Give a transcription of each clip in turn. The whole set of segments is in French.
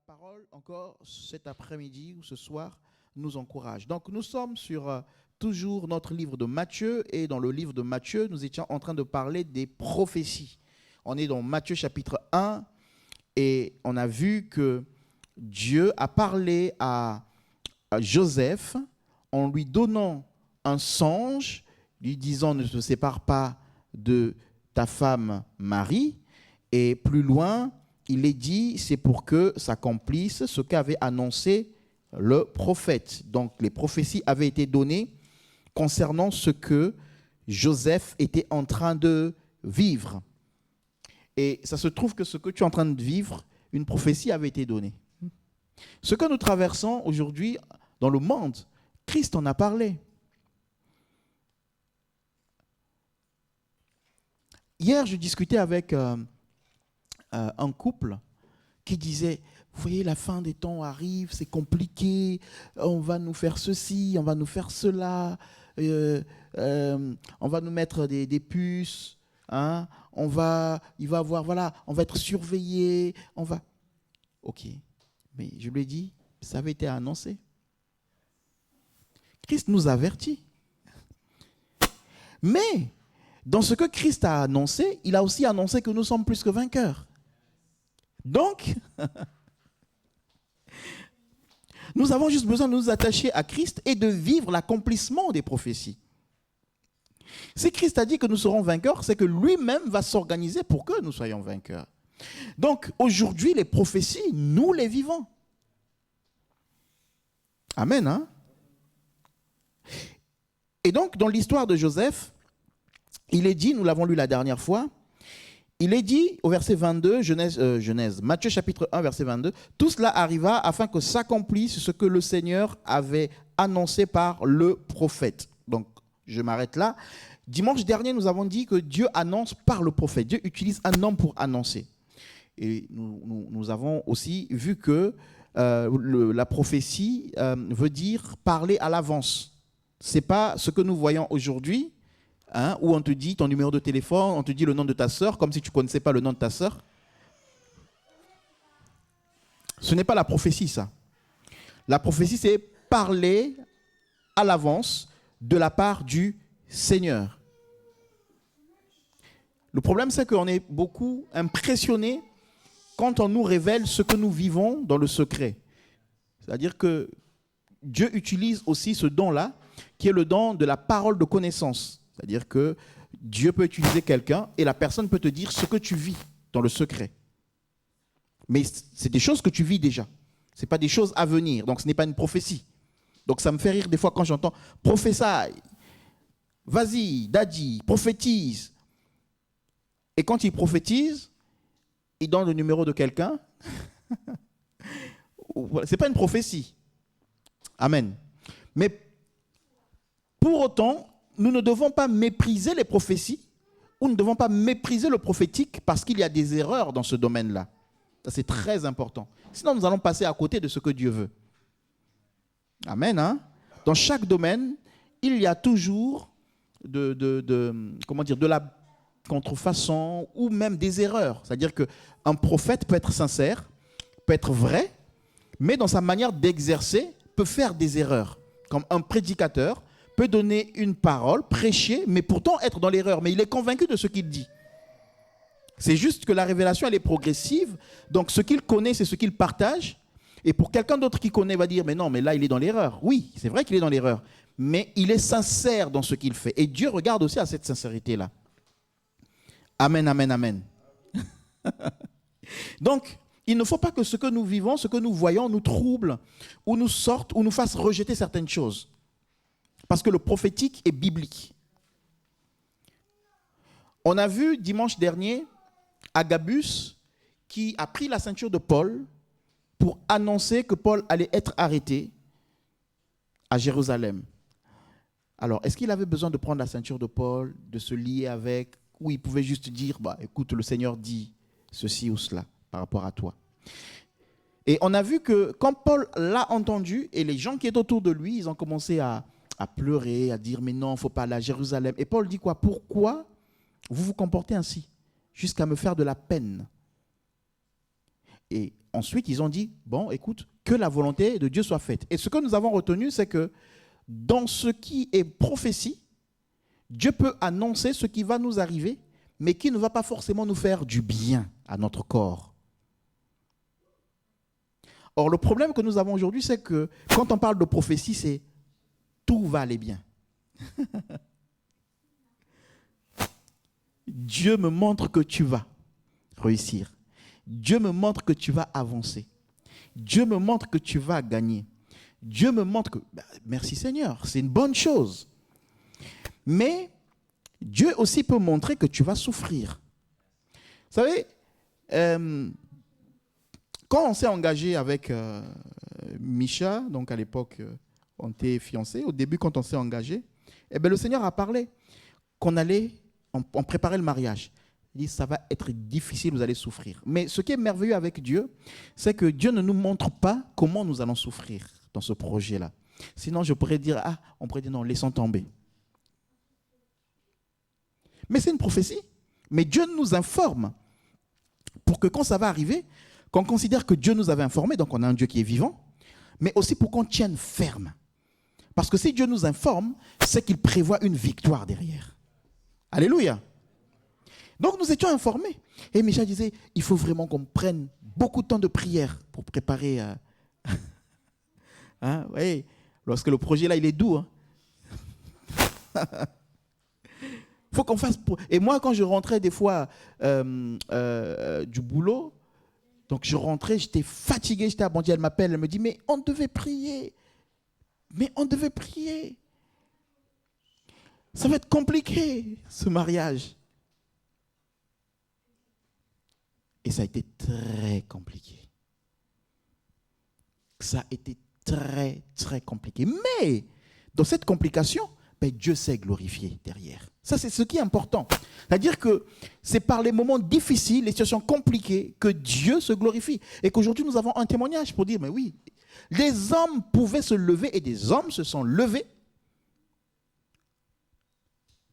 parole encore cet après-midi ou ce soir nous encourage. Donc nous sommes sur toujours notre livre de Matthieu et dans le livre de Matthieu, nous étions en train de parler des prophéties. On est dans Matthieu chapitre 1 et on a vu que Dieu a parlé à Joseph en lui donnant un songe, lui disant ne te sépare pas de ta femme Marie. Et plus loin, il est dit, c'est pour que s'accomplisse ce qu'avait annoncé le prophète. Donc les prophéties avaient été données concernant ce que Joseph était en train de vivre. Et ça se trouve que ce que tu es en train de vivre, une prophétie avait été donnée. Ce que nous traversons aujourd'hui dans le monde, Christ en a parlé. Hier, je discutais avec un couple qui disait, vous voyez, la fin des temps arrive, c'est compliqué, on va nous faire ceci, on va nous faire cela, on va nous mettre des puces, hein, il va avoir, voilà, on va être surveillé, on va... Ok, mais je lui ai dit, ça avait été annoncé. Christ nous avertit. Mais, dans ce que Christ a annoncé, il a aussi annoncé que nous sommes plus que vainqueurs. Donc, nous avons juste besoin de nous attacher à Christ et de vivre l'accomplissement des prophéties. Si Christ a dit que nous serons vainqueurs, c'est que lui-même va s'organiser pour que nous soyons vainqueurs. Donc, aujourd'hui, les prophéties, nous les vivons. Amen, hein? Et donc, dans l'histoire de Joseph, il est dit, nous l'avons lu la dernière fois, il est dit au verset 22, Matthieu chapitre 1, verset 22, « Tout cela arriva afin que s'accomplisse ce que le Seigneur avait annoncé par le prophète. » Donc, je m'arrête là. Dimanche dernier, nous avons dit que Dieu annonce par le prophète. Dieu utilise un homme pour annoncer. Et nous avons aussi vu que la prophétie veut dire parler à l'avance. Ce n'est pas ce que nous voyons aujourd'hui, hein, où on te dit ton numéro de téléphone, on te dit le nom de ta sœur, comme si tu ne connaissais pas le nom de ta sœur. Ce n'est pas la prophétie, ça. La prophétie, c'est parler à l'avance de la part du Seigneur. Le problème, c'est qu'on est beaucoup impressionnés quand on nous révèle ce que nous vivons dans le secret. C'est-à-dire que Dieu utilise aussi ce don-là, qui est le don de la parole de connaissance. C'est-à-dire que Dieu peut utiliser quelqu'un et la personne peut te dire ce que tu vis dans le secret. Mais c'est des choses que tu vis déjà. Ce n'est pas des choses à venir. Donc ce n'est pas une prophétie. Donc ça me fait rire des fois quand j'entends « prophétie, vas-y, daddy, prophétise ». Et quand il prophétise, il donne le numéro de quelqu'un. Ce n'est pas une prophétie. Amen. Mais pour autant, nous ne devons pas mépriser les prophéties ou nous ne devons pas mépriser le prophétique parce qu'il y a des erreurs dans ce domaine-là. Ça, c'est très important. Sinon, nous allons passer à côté de ce que Dieu veut. Amen. Hein? Dans chaque domaine, il y a toujours de la contrefaçon ou même des erreurs. C'est-à-dire qu'un prophète peut être sincère, peut être vrai, mais dans sa manière d'exercer, peut faire des erreurs. Comme un prédicateur peut donner une parole, prêcher, mais pourtant être dans l'erreur. Mais il est convaincu de ce qu'il dit. C'est juste que la révélation, elle est progressive. Donc, ce qu'il connaît, c'est ce qu'il partage. Et pour quelqu'un d'autre qui connaît, va dire, mais non, mais là, il est dans l'erreur. Oui, c'est vrai qu'il est dans l'erreur. Mais il est sincère dans ce qu'il fait. Et Dieu regarde aussi à cette sincérité-là. Amen, amen, amen. Donc, il ne faut pas que ce que nous vivons, ce que nous voyons, nous trouble, ou nous sorte, ou nous fasse rejeter certaines choses. Parce que le prophétique est biblique. On a vu dimanche dernier Agabus qui a pris la ceinture de Paul pour annoncer que Paul allait être arrêté à Jérusalem. Alors, est-ce qu'il avait besoin de prendre la ceinture de Paul, de se lier avec, ou il pouvait juste dire, bah, écoute, le Seigneur dit ceci ou cela par rapport à toi. Et on a vu que quand Paul l'a entendu, et les gens qui étaient autour de lui, ils ont commencé à pleurer, à dire, mais non, il ne faut pas aller à Jérusalem. Et Paul dit quoi? Pourquoi vous vous comportez ainsi, jusqu'à me faire de la peine? Et ensuite, ils ont dit, bon, écoute, que la volonté de Dieu soit faite. Et ce que nous avons retenu, c'est que dans ce qui est prophétie, Dieu peut annoncer ce qui va nous arriver, mais qui ne va pas forcément nous faire du bien à notre corps. Or, le problème que nous avons aujourd'hui, c'est que quand on parle de prophétie, c'est tout va aller bien. Dieu me montre que tu vas réussir. Dieu me montre que tu vas avancer. Dieu me montre que tu vas gagner. Dieu me montre que... merci Seigneur, c'est une bonne chose. Mais Dieu aussi peut montrer que tu vas souffrir. Vous savez, quand on s'est engagé avec Micha, donc à l'époque, on était fiancés, au début quand on s'est engagé, eh bien, le Seigneur a parlé qu'on allait, on préparait le mariage. Il dit, ça va être difficile, vous allez souffrir. Mais ce qui est merveilleux avec Dieu, c'est que Dieu ne nous montre pas comment nous allons souffrir dans ce projet-là. Sinon, on pourrait dire non, laissons tomber. Mais c'est une prophétie. Mais Dieu nous informe pour que quand ça va arriver, qu'on considère que Dieu nous avait informés, donc on a un Dieu qui est vivant, mais aussi pour qu'on tienne ferme. Parce que si Dieu nous informe, c'est qu'il prévoit une victoire derrière. Alléluia. Donc nous étions informés. Et Micha disait, il faut vraiment qu'on prenne beaucoup de temps de prière pour préparer. Oui, lorsque le projet là, il est doux. Faut qu'on fasse. Et moi, quand je rentrais des fois du boulot, donc je rentrais, j'étais fatigué, j'étais abandonné. Elle m'appelle, elle me dit, mais on devait prier. Mais on devait prier. Ça va être compliqué, ce mariage. Et ça a été très compliqué. Ça a été très, très compliqué. Mais, dans cette complication, Dieu s'est glorifié derrière. Ça, c'est ce qui est important. C'est-à-dire que c'est par les moments difficiles, les situations compliquées, que Dieu se glorifie. Et qu'aujourd'hui, nous avons un témoignage pour dire, mais oui, les hommes pouvaient se lever et des hommes se sont levés.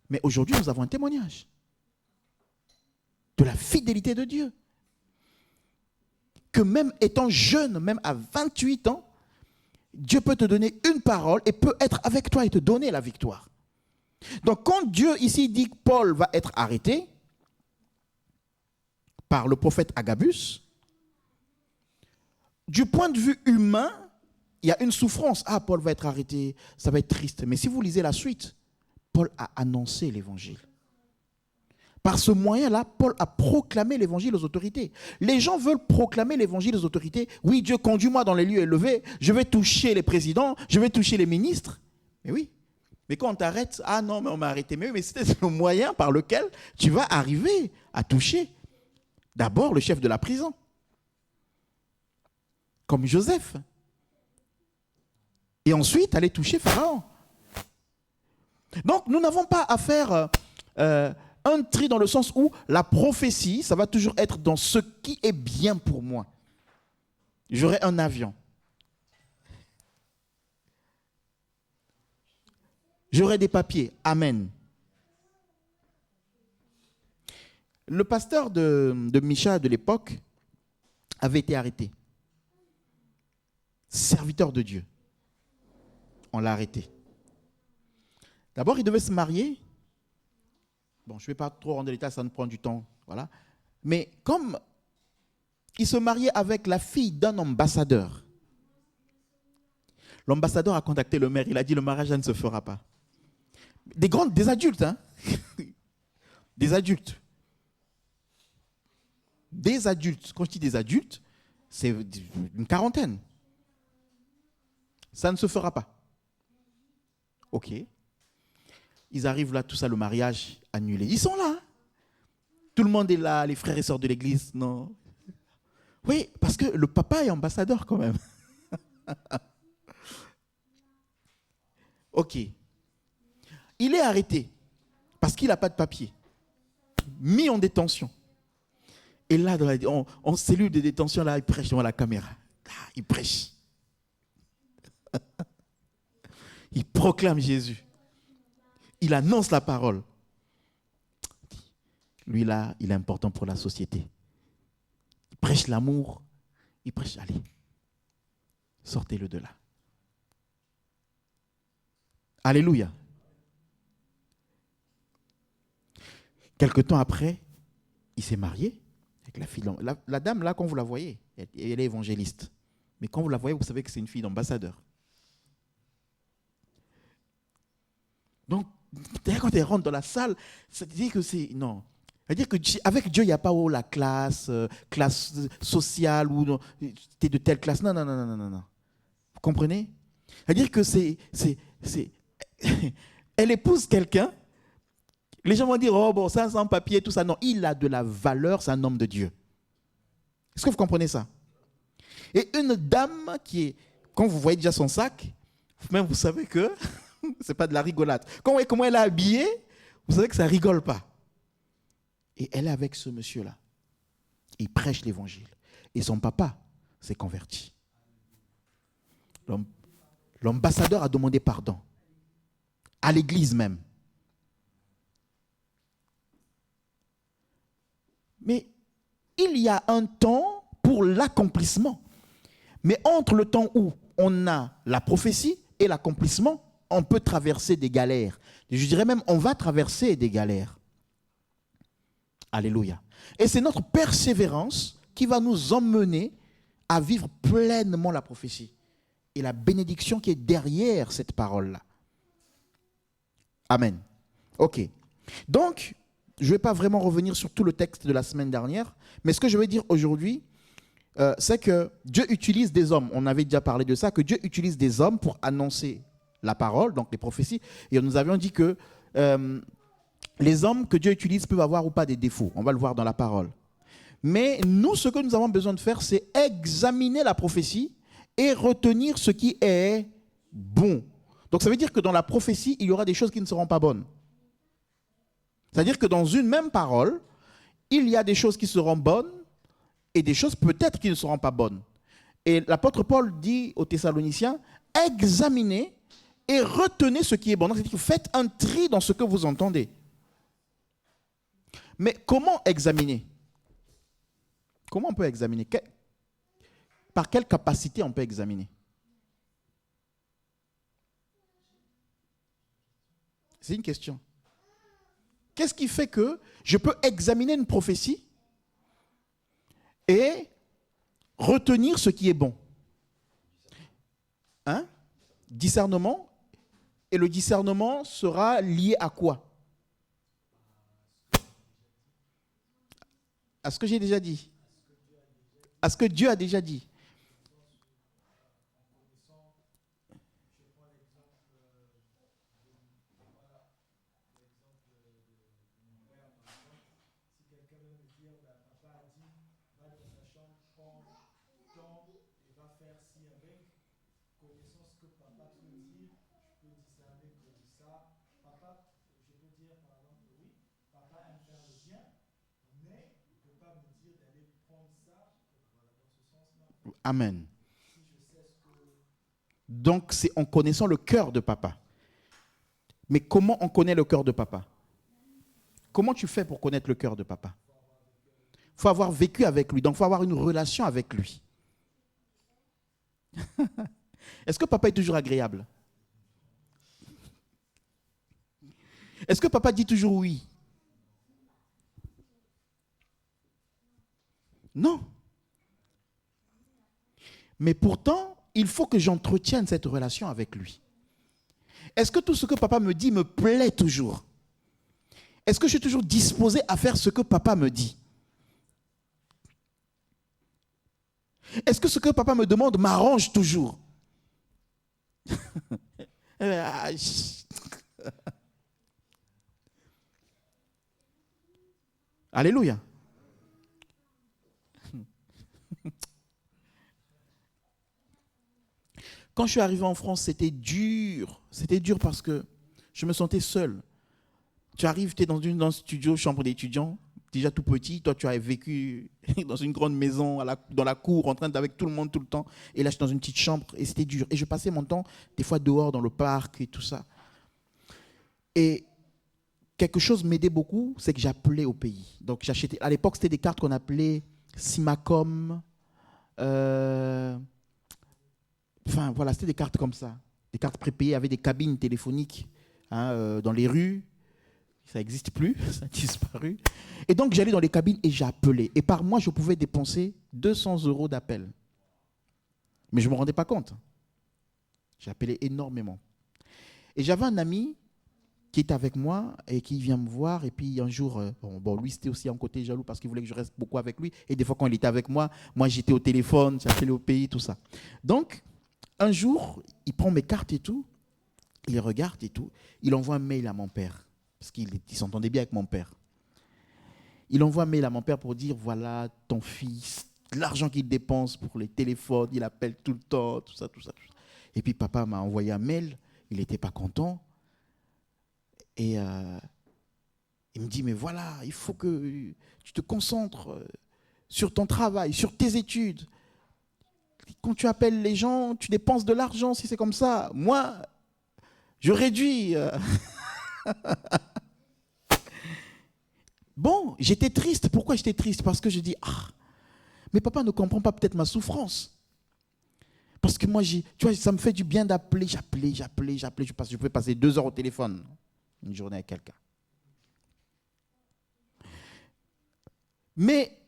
Mais aujourd'hui, nous avons un témoignage de la fidélité de Dieu. Que même étant jeune, même à 28 ans, Dieu peut te donner une parole et peut être avec toi et te donner la victoire. Donc quand Dieu ici dit que Paul va être arrêté par le prophète Agabus, du point de vue humain, il y a une souffrance. Paul va être arrêté, ça va être triste. Mais si vous lisez la suite, Paul a annoncé l'évangile. Par ce moyen-là, Paul a proclamé l'évangile aux autorités. Les gens veulent proclamer l'évangile aux autorités. Oui, Dieu, conduis-moi dans les lieux élevés. Je vais toucher les présidents, je vais toucher les ministres. Mais oui. Mais quand on t'arrête, non, mais on m'a arrêté. Mais c'est le moyen par lequel tu vas arriver à toucher d'abord le chef de la prison. Comme Joseph. Et ensuite, aller toucher Pharaon. Donc, nous n'avons pas à faire un tri dans le sens où la prophétie, ça va toujours être dans ce qui est bien pour moi. J'aurai un avion. J'aurai des papiers. Amen. Le pasteur de Micha de l'époque avait été arrêté. Serviteur de Dieu. On l'a arrêté. D'abord, il devait se marier. Bon, je ne vais pas trop rendre l'état, ça nous prend du temps. Voilà. Mais comme il se mariait avec la fille d'un ambassadeur, l'ambassadeur a contacté le maire. Il a dit, le mariage ne se fera pas. Des adultes, hein. Des adultes. Des adultes. Quand je dis des adultes, c'est une quarantaine. Ça ne se fera pas. Ok. Ils arrivent là, tout ça, le mariage annulé. Ils sont là. Tout le monde est là, les frères et sœurs de l'église, non. Oui, parce que le papa est ambassadeur quand même. Ok. Il est arrêté parce qu'il n'a pas de papier. Mis en détention. Et là, en cellule de détention, là, il prêche devant la caméra. Il prêche. Il proclame Jésus. Il annonce la parole. Lui, là, il est important pour la société. Il prêche l'amour Il prêche, allez, sortez-le de là. Alléluia. Quelque temps après, il s'est marié avec la fille. La dame, là, quand vous la voyez, elle est évangéliste. Mais quand vous la voyez, vous savez que c'est une fille d'ambassadeur. Donc, quand elle rentre dans la salle, ça veut dire que c'est... Non. Ça veut dire qu'avec Dieu, il n'y a pas la classe sociale, ou tu es de telle classe. Non, non, non, non, non, non. Vous comprenez? Ça veut dire que c'est elle épouse quelqu'un. Les gens vont dire, oh bon, ça sans papier, tout ça. Non, il a de la valeur, c'est un homme de Dieu. Est-ce que vous comprenez ça? Et une dame qui est, quand vous voyez déjà son sac, même vous savez que c'est pas de la rigolade. Quand vous voyez comment elle est habillée, vous savez que ça rigole pas. Et elle est avec ce monsieur-là. Il prêche l'évangile. Et son papa s'est converti. L'ambassadeur a demandé pardon. À l'église même. Mais il y a un temps pour l'accomplissement. Mais entre le temps où on a la prophétie et l'accomplissement, on peut traverser des galères. Je dirais même, on va traverser des galères. Alléluia. Et c'est notre persévérance qui va nous emmener à vivre pleinement la prophétie et la bénédiction qui est derrière cette parole-là. Amen. Ok. Donc, je ne vais pas vraiment revenir sur tout le texte de la semaine dernière, mais ce que je vais dire aujourd'hui, c'est que Dieu utilise des hommes. On avait déjà parlé de ça, que Dieu utilise des hommes pour annoncer la parole, donc les prophéties. Et nous avions dit que les hommes que Dieu utilise peuvent avoir ou pas des défauts. On va le voir dans la parole. Mais nous, ce que nous avons besoin de faire, c'est examiner la prophétie et retenir ce qui est bon. Donc ça veut dire que dans la prophétie, il y aura des choses qui ne seront pas bonnes. C'est-à-dire que dans une même parole, il y a des choses qui seront bonnes et des choses peut-être qui ne seront pas bonnes. Et l'apôtre Paul dit aux Thessaloniciens, examinez et retenez ce qui est bon. Donc c'est-à-dire que faites un tri dans ce que vous entendez. Mais comment examiner? Comment on peut examiner? Par quelle capacité on peut examiner? C'est une question. Qu'est-ce qui fait que je peux examiner une prophétie et retenir ce qui est bon? Hein? Discernement. Et le discernement sera lié à quoi? À ce que j'ai déjà dit. À ce que Dieu a déjà dit. Amen. Donc, c'est en connaissant le cœur de papa. Mais comment on connaît le cœur de papa? Comment tu fais pour connaître le cœur de papa? Il faut avoir vécu avec lui. Donc, il faut avoir une relation avec lui. Est-ce que papa est toujours agréable? Est-ce que papa dit toujours oui? Non. Mais pourtant, il faut que j'entretienne cette relation avec lui. Est-ce que tout ce que papa me dit me plaît toujours? Est-ce que je suis toujours disposé à faire ce que papa me dit? Est-ce que ce que papa me demande m'arrange toujours? Alléluia. Quand je suis arrivé en France, c'était dur. C'était dur parce que je me sentais seul. Tu arrives, tu es dans un studio, chambre d'étudiant, déjà tout petit. Toi, tu as vécu dans une grande maison, dans la cour, en train d'avec tout le monde tout le temps. Et là, je suis dans une petite chambre et c'était dur. Et je passais mon temps, des fois, dehors, dans le parc et tout ça. Et quelque chose m'aidait beaucoup, c'est que j'appelais au pays. Donc, j'achetais. À l'époque, c'était des cartes qu'on appelait Simacom. Euh, Enfin, voilà, c'était des cartes comme ça. Des cartes prépayées avec des cabines téléphoniques dans les rues. Ça n'existe plus, ça a disparu. Et donc, j'allais dans les cabines et j'appelais. Et par mois, je pouvais dépenser 200 € d'appel. Mais je ne me rendais pas compte. J'appelais énormément. Et j'avais un ami qui était avec moi et qui vient me voir. Et puis un jour, lui, c'était aussi un côté jaloux parce qu'il voulait que je reste beaucoup avec lui. Et des fois, quand il était avec moi, j'étais au téléphone, j'appelais au pays, tout ça. Donc, un jour, il prend mes cartes et tout. Il regarde et tout. Il envoie un mail à mon père. Parce qu'il s'entendait bien avec mon père. Il envoie un mail à mon père pour dire, voilà, ton fils, l'argent qu'il dépense pour les téléphones, il appelle tout le temps, tout ça, tout ça, tout ça. Et puis papa m'a envoyé un mail, il n'était pas content. Et il me dit, mais voilà, il faut que tu te concentres sur ton travail, sur tes études. Quand tu appelles les gens, tu dépenses de l'argent si c'est comme ça. Moi, je réduis. Bon, j'étais triste. Pourquoi j'étais triste? Parce que je dis, mais papa ne comprend pas peut-être ma souffrance. Parce que moi, tu vois, ça me fait du bien d'appeler. J'appelais. Je pouvais passer 2 heures au téléphone une journée avec quelqu'un. Mais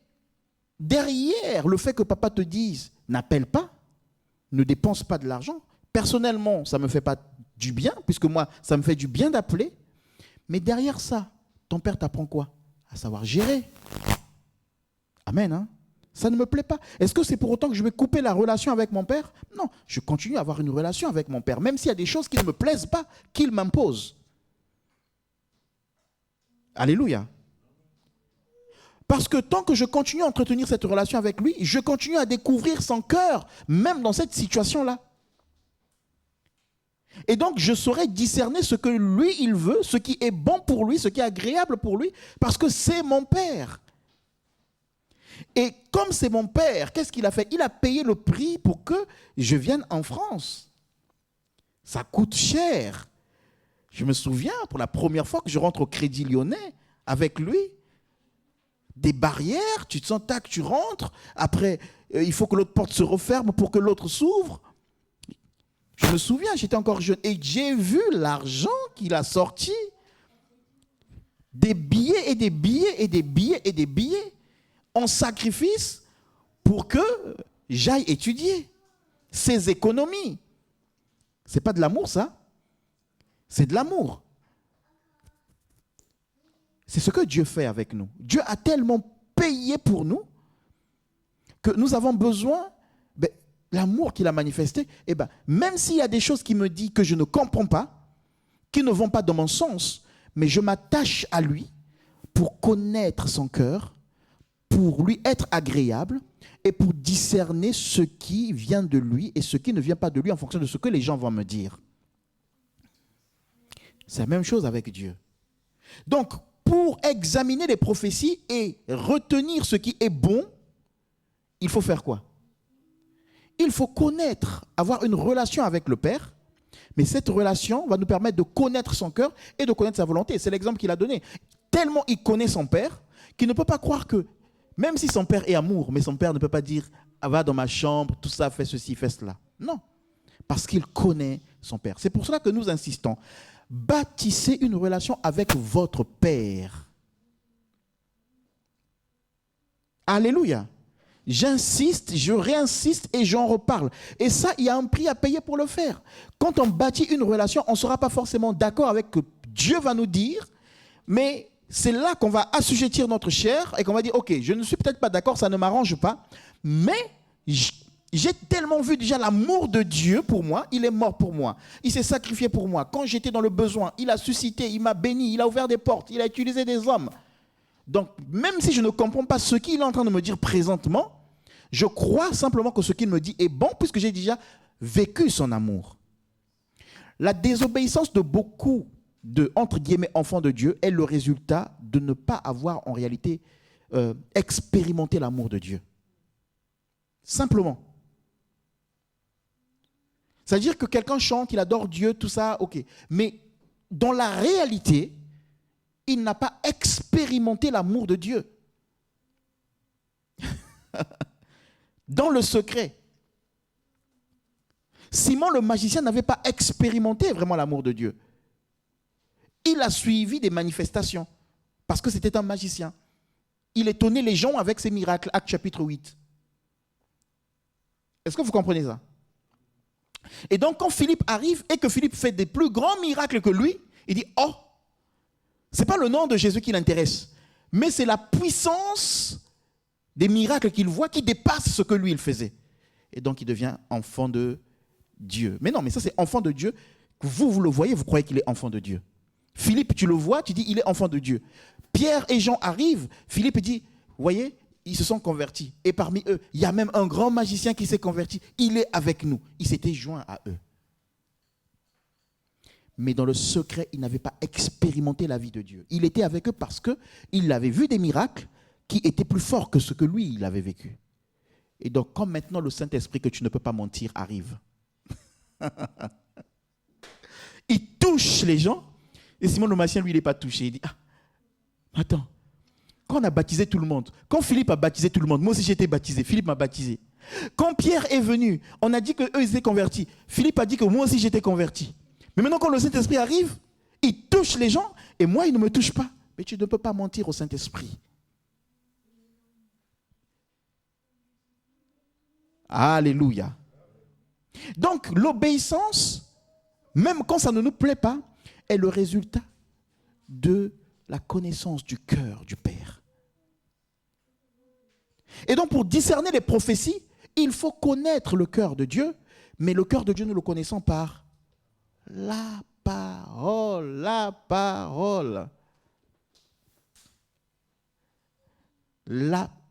derrière le fait que papa te dise, n'appelle pas, ne dépense pas de l'argent, personnellement, ça ne me fait pas du bien, puisque moi, ça me fait du bien d'appeler. Mais derrière ça, ton père t'apprend quoi? À savoir gérer. Amen, hein? Ça ne me plaît pas. Est-ce que c'est pour autant que je vais couper la relation avec mon père? Non, je continue à avoir une relation avec mon père, même s'il y a des choses qui ne me plaisent pas, qu'il m'impose. Alléluia. Parce que tant que je continue à entretenir cette relation avec lui, je continue à découvrir son cœur, même dans cette situation-là. Et donc, je saurai discerner ce que lui, il veut, ce qui est bon pour lui, ce qui est agréable pour lui, parce que c'est mon père. Et comme c'est mon père, qu'est-ce qu'il a fait? Il a payé le prix pour que je vienne en France. Ça coûte cher. Je me souviens, pour la première fois que je rentre au Crédit Lyonnais avec lui, des barrières, tu te sens, tac, tu rentres. Après, il faut que l'autre porte se referme pour que l'autre s'ouvre. Je me souviens, j'étais encore jeune et j'ai vu l'argent qu'il a sorti. Des billets et des billets et des billets et des billets en sacrifice pour que j'aille étudier. Ces économies. C'est pas de l'amour, ça. C'est de l'amour. C'est ce que Dieu fait avec nous. Dieu a tellement payé pour nous que nous avons besoin, l'amour qu'il a manifesté, même s'il y a des choses qui me disent que je ne comprends pas, qui ne vont pas dans mon sens, mais je m'attache à lui pour connaître son cœur, pour lui être agréable et pour discerner ce qui vient de lui et ce qui ne vient pas de lui en fonction de ce que les gens vont me dire. C'est la même chose avec Dieu. Donc, pour examiner les prophéties et retenir ce qui est bon, il faut faire quoi? Il faut connaître, avoir une relation avec le Père, mais cette relation va nous permettre de connaître son cœur et de connaître sa volonté. C'est l'exemple qu'il a donné. Tellement il connaît son Père qu'il ne peut pas croire que, même si son Père est amour, mais son Père ne peut pas dire « va dans ma chambre, tout ça, fais ceci, fais cela ». Non, parce qu'il connaît son Père. C'est pour cela que nous insistons. Bâtissez une relation avec votre Père. Alléluia. J'insiste, je réinsiste et j'en reparle. Et ça, il y a un prix à payer pour le faire. Quand on bâtit une relation, on ne sera pas forcément d'accord avec ce que Dieu va nous dire, mais c'est là qu'on va assujettir notre chair et qu'on va dire, ok, je ne suis peut-être pas d'accord, ça ne m'arrange pas, mais j'ai tellement vu déjà l'amour de Dieu pour moi, il est mort pour moi, il s'est sacrifié pour moi. Quand j'étais dans le besoin, il a suscité, il m'a béni, il a ouvert des portes, il a utilisé des hommes. Donc, même si je ne comprends pas ce qu'il est en train de me dire présentement, je crois simplement que ce qu'il me dit est bon puisque j'ai déjà vécu son amour. La désobéissance de beaucoup de, entre guillemets, enfants de Dieu est le résultat de ne pas avoir en réalité expérimenté l'amour de Dieu. Simplement. C'est-à-dire que quelqu'un chante, il adore Dieu, tout ça, ok. Mais dans la réalité, il n'a pas expérimenté l'amour de Dieu. dans le secret. Simon le magicien n'avait pas expérimenté vraiment l'amour de Dieu. Il a suivi des manifestations parce que c'était un magicien. Il étonnait les gens avec ses miracles, Actes chapitre 8. Est-ce que vous comprenez ça? Et donc quand Philippe arrive et que Philippe fait des plus grands miracles que lui, il dit, oh, ce n'est pas le nom de Jésus qui l'intéresse, mais c'est la puissance des miracles qu'il voit qui dépasse ce que lui il faisait. Et donc il devient enfant de Dieu. Mais non, mais ça c'est enfant de Dieu. Vous le voyez, vous croyez qu'il est enfant de Dieu. Philippe, tu le vois, tu dis il est enfant de Dieu. Pierre et Jean arrivent, Philippe dit, vous voyez, ils se sont convertis. Et parmi eux, il y a même un grand magicien qui s'est converti. Il est avec nous. Il s'était joint à eux. Mais dans le secret, il n'avait pas expérimenté la vie de Dieu. Il était avec eux parce qu'il avait vu des miracles qui étaient plus forts que ce que lui, il avait vécu. Et donc, comme maintenant le Saint-Esprit que tu ne peux pas mentir arrive, il touche les gens. Et Simon le magicien, lui, il n'est pas touché. Il dit, ah, attends, quand on a baptisé tout le monde, quand Philippe a baptisé tout le monde, moi aussi j'ai été baptisé, Philippe m'a baptisé. Quand Pierre est venu, on a dit qu'eux, ils étaient convertis. Philippe a dit que moi aussi j'étais converti. Mais maintenant, quand le Saint-Esprit arrive, il touche les gens et moi, il ne me touche pas. Mais tu ne peux pas mentir au Saint-Esprit. Alléluia. Donc, l'obéissance, même quand ça ne nous plaît pas, est le résultat de la connaissance du cœur du Père. Et donc, pour discerner les prophéties, il faut connaître le cœur de Dieu, mais le cœur de Dieu, nous le connaissons par la parole, la parole.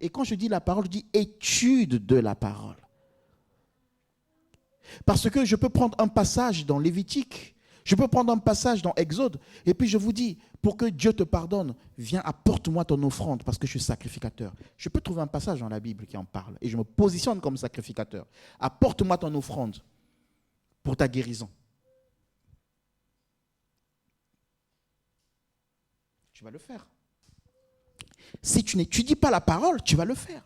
Et quand je dis la parole, je dis étude de la parole. Parce que je peux prendre un passage dans Lévitique, je peux prendre un passage dans Exode, et puis je vous dis, pour que Dieu te pardonne, viens, apporte-moi ton offrande, parce que je suis sacrificateur. Je peux trouver un passage dans la Bible qui en parle, et je me positionne comme sacrificateur. Apporte-moi ton offrande pour ta guérison. Tu vas le faire. Si tu n'étudies pas la parole, tu vas le faire.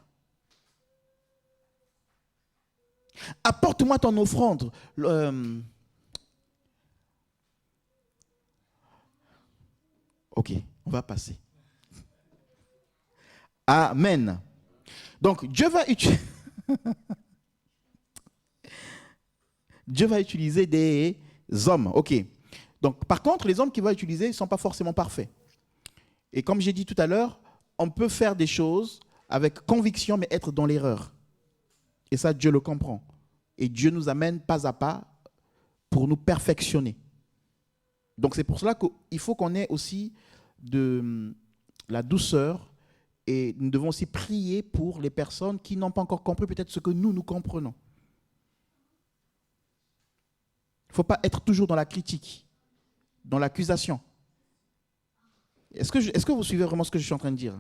Apporte-moi ton offrande. Ok, on va passer. Amen. Donc, Dieu va utiliser des hommes. Ok. Donc, par contre, les hommes qu'il va utiliser ne sont pas forcément parfaits. Et comme j'ai dit tout à l'heure, on peut faire des choses avec conviction, mais être dans l'erreur. Et ça, Dieu le comprend. Et Dieu nous amène pas à pas pour nous perfectionner. Donc c'est pour cela qu'il faut qu'on ait aussi de la douceur et nous devons aussi prier pour les personnes qui n'ont pas encore compris peut-être ce que nous comprenons. Il ne faut pas être toujours dans la critique, dans l'accusation. Est-ce que vous suivez vraiment ce que je suis en train de dire?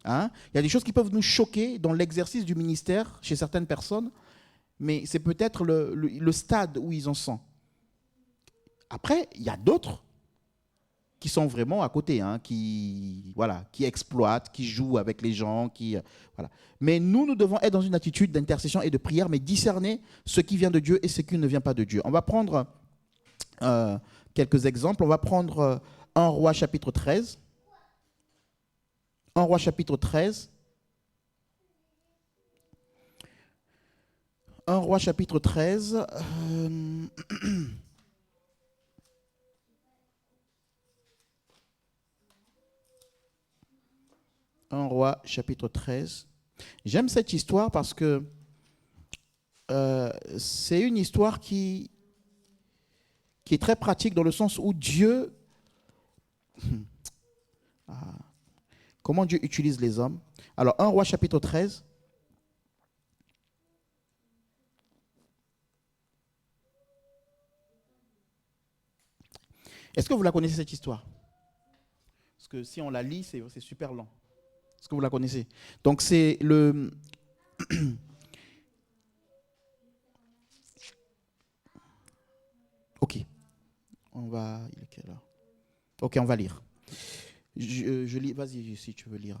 Hein? Il y a des choses qui peuvent nous choquer dans l'exercice du ministère chez certaines personnes, mais c'est peut-être le stade où ils en sont. Après, il y a d'autres qui sont vraiment à côté, hein, qui exploitent, qui jouent avec les gens. Voilà. Mais nous devons être dans une attitude d'intercession et de prière, mais discerner ce qui vient de Dieu et ce qui ne vient pas de Dieu. On va prendre quelques exemples. On va prendre 1 Roi chapitre 13. 1 Roi chapitre 13. 1 Roi chapitre 13. 1 Roi chapitre 13. J'aime cette histoire parce que c'est une histoire qui est très pratique dans le sens où Dieu... Comment Dieu utilise les hommes. Alors, 1 Roi chapitre 13. Est-ce que vous la connaissez cette histoire? Parce que si on la lit, c'est super lent. Est-ce que vous la connaissez? Donc c'est le... Ok. Il est quelle heure? Ok, on va lire. Je lis, vas-y si tu veux lire.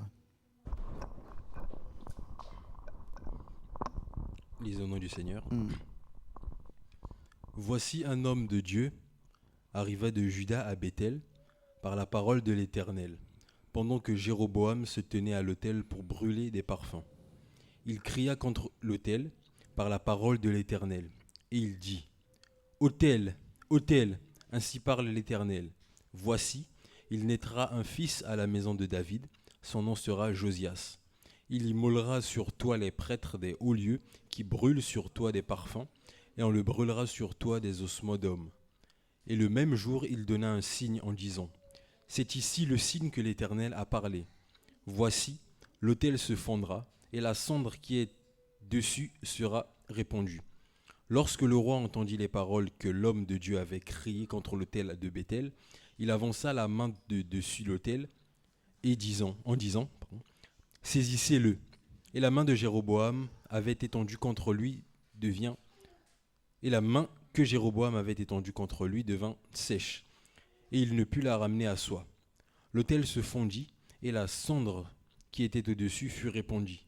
Lisons au nom du Seigneur. Mm. Voici un homme de Dieu arriva de Juda à Béthel par la parole de l'Éternel, pendant que Jéroboam se tenait à l'autel pour brûler des parfums. Il cria contre l'autel par la parole de l'Éternel, et il dit : Autel, autel, ainsi parle l'Éternel. Voici, il naîtra un fils à la maison de David, son nom sera Josias. Il immolera sur toi les prêtres des hauts lieux qui brûlent sur toi des parfums, et on le brûlera sur toi des ossements d'hommes. Et le même jour, il donna un signe en disant : C'est ici le signe que l'Éternel a parlé. Voici, l'autel se fondra, et la cendre qui est dessus sera répandue. Lorsque le roi entendit les paroles que l'homme de Dieu avait criées contre l'autel de Béthel, il avança la main de dessus l'autel et en disant, saisissez-le. Et la main de Jéroboam avait étendue contre lui devint et la main que Jéroboam avait étendue contre lui devint sèche, et il ne put la ramener à soi. L'autel se fondit, et la cendre qui était au-dessus fut répandue,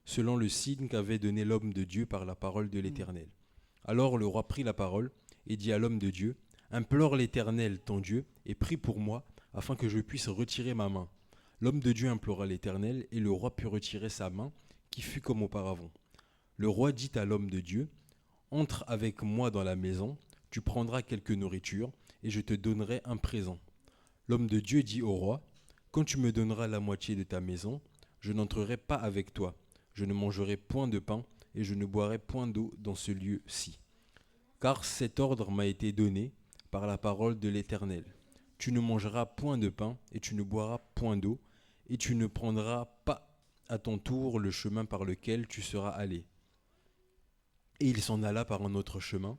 selon le signe qu'avait donné l'homme de Dieu par la parole de l'Éternel. Alors le roi prit la parole et dit à l'homme de Dieu : Implore l'Éternel, ton Dieu, et prie pour moi, afin que je puisse retirer ma main. L'homme de Dieu implora l'Éternel, et le roi put retirer sa main, qui fut comme auparavant. Le roi dit à l'homme de Dieu : Entre avec moi dans la maison, tu prendras quelque nourriture, et je te donnerai un présent. L'homme de Dieu dit au roi : Quand tu me donneras la moitié de ta maison, je n'entrerai pas avec toi, je ne mangerai point de pain, et je ne boirai point d'eau dans ce lieu-ci. Car cet ordre m'a été donné par la parole de l'Éternel. Tu ne mangeras point de pain, et tu ne boiras point d'eau, et tu ne prendras pas à ton tour le chemin par lequel tu seras allé. Et il s'en alla par un autre chemin.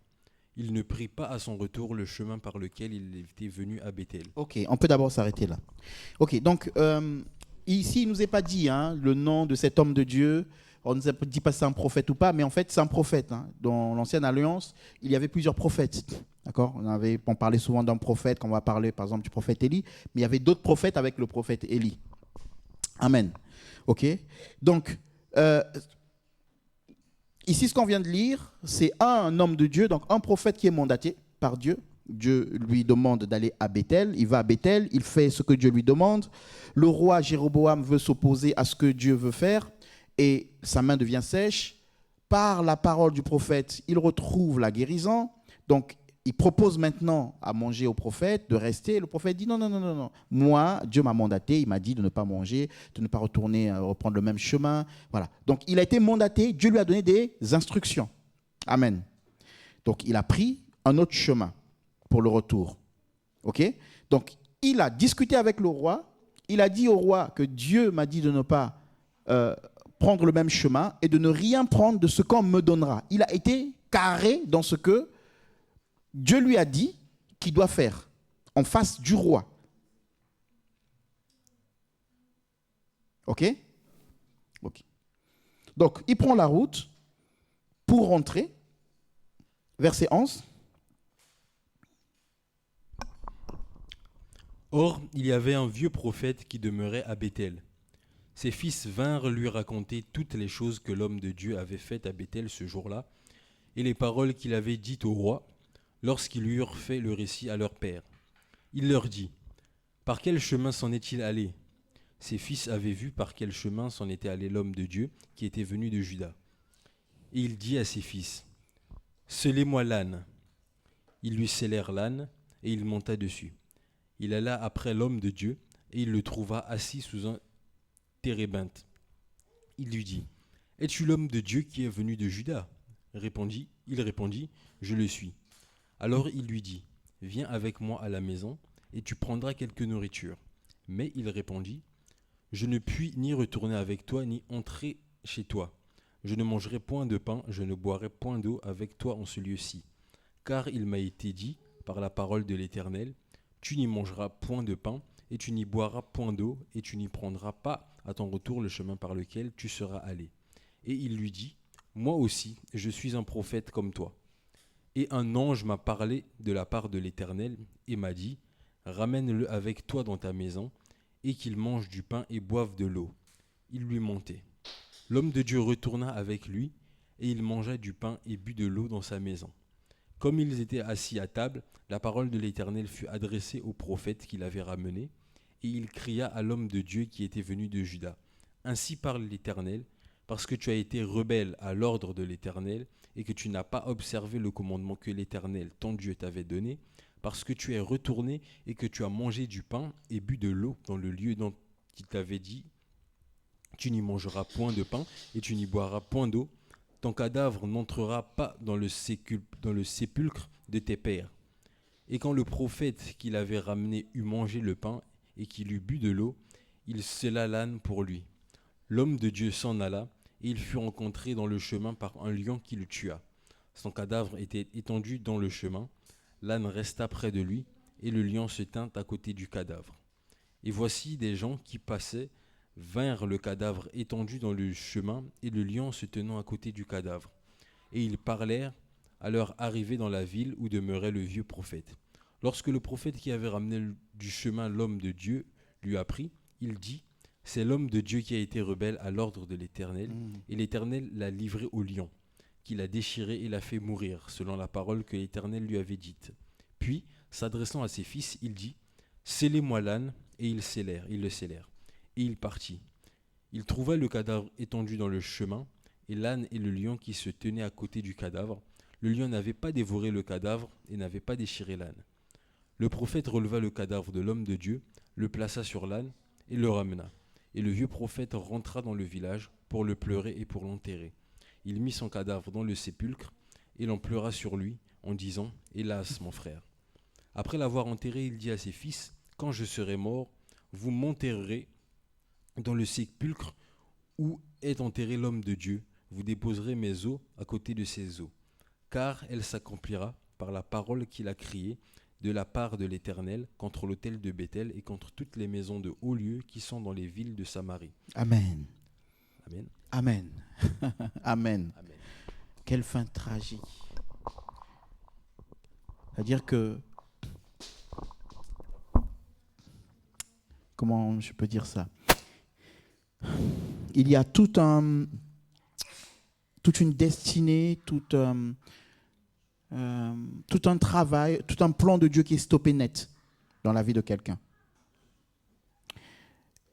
Il ne prit pas à son retour le chemin par lequel il était venu à Béthel. Ok, on peut d'abord s'arrêter là. Ok, donc ici, il ne nous est pas dit le nom de cet homme de Dieu. On ne nous a dit pas si c'est un prophète ou pas, mais en fait, c'est un prophète. Dans l'Ancienne Alliance, il y avait plusieurs prophètes. D'accord ? On parlait souvent d'un prophète, quand on va parler par exemple du prophète Élie, mais il y avait d'autres prophètes avec le prophète Élie. Amen. Ok ? Donc, ici, ce qu'on vient de lire, c'est un homme de Dieu, donc un prophète qui est mandaté par Dieu. Dieu lui demande d'aller à Béthel. Il va à Béthel, il fait ce que Dieu lui demande. Le roi Jéroboam veut s'opposer à ce que Dieu veut faire et sa main devient sèche. Par la parole du prophète, il retrouve la guérison. Donc, il propose maintenant à manger au prophète, de rester. Le prophète dit non, non, non, non, non. Moi, Dieu m'a mandaté, il m'a dit de ne pas manger, de ne pas retourner, reprendre le même chemin. Voilà. Donc, il a été mandaté, Dieu lui a donné des instructions. Amen. Donc, il a pris un autre chemin pour le retour. OK ? Donc, il a discuté avec le roi. Il a dit au roi que Dieu m'a dit de ne pas prendre le même chemin et de ne rien prendre de ce qu'on me donnera. Il a été carré dans ce que Dieu lui a dit qu'il doit faire en face du roi. OK ? OK. Donc, il prend la route pour rentrer. Verset 11. Or, il y avait un vieux prophète qui demeurait à Béthel. Ses fils vinrent lui raconter toutes les choses que l'homme de Dieu avait faites à Béthel ce jour-là, et les paroles qu'il avait dites au roi, lorsqu'ils lui eurent fait le récit à leur père. Il leur dit : Par quel chemin s'en est-il allé ? Ses fils avaient vu par quel chemin s'en était allé l'homme de Dieu qui était venu de Juda. Et il dit à ses fils : Sellez-moi l'âne. Ils lui scellèrent l'âne, et il monta dessus. Il alla après l'homme de Dieu, et il le trouva assis sous un térébinthe. Il lui dit : Es-tu l'homme de Dieu qui est venu de Juda ? Il répondit : Je le suis. Alors il lui dit : Viens avec moi à la maison, et tu prendras quelque nourriture. Mais il répondit : Je ne puis ni retourner avec toi, ni entrer chez toi. Je ne mangerai point de pain, je ne boirai point d'eau avec toi en ce lieu-ci. Car il m'a été dit, par la parole de l'Éternel, tu n'y mangeras point de pain, et tu n'y boiras point d'eau, et tu n'y prendras pas à ton retour le chemin par lequel tu seras allé. Et il lui dit : Moi aussi, je suis un prophète comme toi. Et un ange m'a parlé de la part de l'Éternel, et m'a dit : Ramène-le avec toi dans ta maison, et qu'il mange du pain et boive de l'eau. Il lui montait. L'homme de Dieu retourna avec lui, et il mangea du pain et but de l'eau dans sa maison. Comme ils étaient assis à table, la parole de l'Éternel fut adressée au prophète qui l'avait ramené, et il cria à l'homme de Dieu qui était venu de Juda. Ainsi parle l'Éternel, parce que tu as été rebelle à l'ordre de l'Éternel, et que tu n'as pas observé le commandement que l'Éternel, ton Dieu, t'avait donné, parce que tu es retourné et que tu as mangé du pain et bu de l'eau dans le lieu dont il t'avait dit, tu n'y mangeras point de pain et tu n'y boiras point d'eau, ton cadavre n'entrera pas dans le sépulcre de tes pères. Et quand le prophète qui l'avait ramené eut mangé le pain et qu'il eut bu de l'eau, il scella l'âne pour lui. L'homme de Dieu s'en alla, et il fut rencontré dans le chemin par un lion qui le tua. Son cadavre était étendu dans le chemin, l'âne resta près de lui, et le lion se tint à côté du cadavre. Et voici des gens qui passaient, vinrent le cadavre étendu dans le chemin, et le lion se tenant à côté du cadavre. Et ils parlèrent à leur arrivée dans la ville où demeurait le vieux prophète. Lorsque le prophète qui avait ramené du chemin l'homme de Dieu lui apprit, il dit, « C'est l'homme de Dieu qui a été rebelle à l'ordre de l'Éternel, et l'Éternel l'a livré au lion, qui l'a déchiré et l'a fait mourir, selon la parole que l'Éternel lui avait dite. » Puis, s'adressant à ses fils, il dit, « Scellez-moi l'âne, et ils le scellèrent. Et il partit. Il trouva le cadavre étendu dans le chemin, et l'âne et le lion qui se tenaient à côté du cadavre. Le lion n'avait pas dévoré le cadavre et n'avait pas déchiré l'âne. Le prophète releva le cadavre de l'homme de Dieu, le plaça sur l'âne et le ramena. Et le vieux prophète rentra dans le village pour le pleurer et pour l'enterrer. Il mit son cadavre dans le sépulcre et l'en pleura sur lui en disant « Hélas, mon frère !» Après l'avoir enterré, il dit à ses fils « Quand je serai mort, vous m'enterrerez dans le sépulcre où est enterré l'homme de Dieu. Vous déposerez mes os à côté de ses os. Car elle s'accomplira par la parole qu'il a criée de la part de l'Éternel contre l'autel de Béthel et contre toutes les maisons de hauts lieux qui sont dans les villes de Samarie. » Amen. Amen. Amen. Amen. Amen. Quelle fin tragique. C'est-à-dire que, comment je peux dire ça? Il y a toute une destinée, tout un travail, tout un plan de Dieu qui est stoppé net dans la vie de quelqu'un.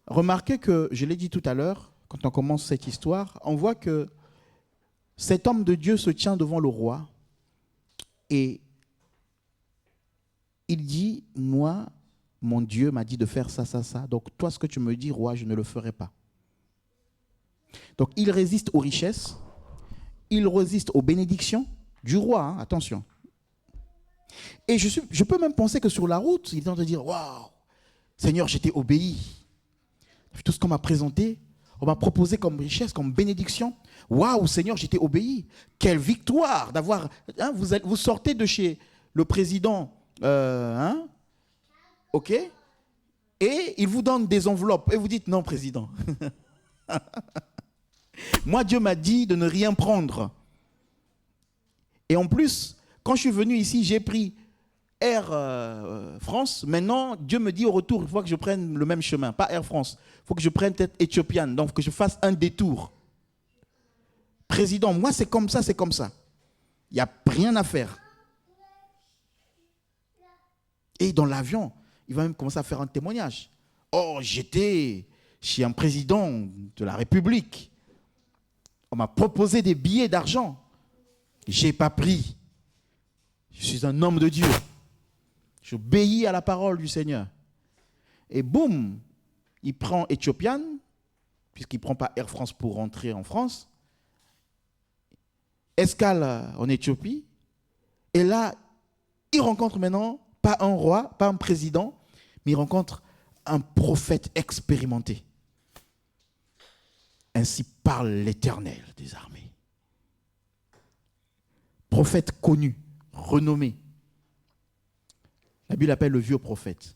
Remarquez que, je l'ai dit tout à l'heure, quand on commence cette histoire, on voit que cet homme de Dieu se tient devant le roi et il dit, moi, mon Dieu m'a dit de faire ça, ça, ça. Donc toi, ce que tu me dis, roi, je ne le ferai pas. Donc il résiste aux richesses, il résiste aux bénédictions du roi, hein, attention. Et je peux même penser que sur la route, il est en train de dire, waouh, Seigneur, j'étais obéi. Tout ce qu'on m'a présenté, on m'a proposé comme richesse, comme bénédiction. Waouh, Seigneur, j'étais obéi. Quelle victoire d'avoir... Hein, vous sortez de chez le président, ok, et il vous donne des enveloppes. Et vous dites, non, président. Moi, Dieu m'a dit de ne rien prendre. Et en plus, quand je suis venu ici, j'ai pris Air France. Maintenant, Dieu me dit au retour, il faut que je prenne le même chemin. Pas Air France. Il faut que je prenne peut-être Ethiopian. Donc, que je fasse un détour. Président, moi, c'est comme ça, c'est comme ça. Il n'y a rien à faire. Et dans l'avion, il va même commencer à faire un témoignage. Oh, j'étais chez un président de la République. On m'a proposé des billets d'argent. Je n'ai pas pris. Je suis un homme de Dieu. J'obéis à la parole du Seigneur. Et boum, il prend Ethiopian, puisqu'il ne prend pas Air France pour rentrer en France. Escale en Éthiopie. Et là, il rencontre maintenant, pas un roi, pas un président, mais il rencontre un prophète expérimenté. Ainsi parle l'Éternel des armées. Prophète connu, renommé. La Bible l'appelle le vieux prophète.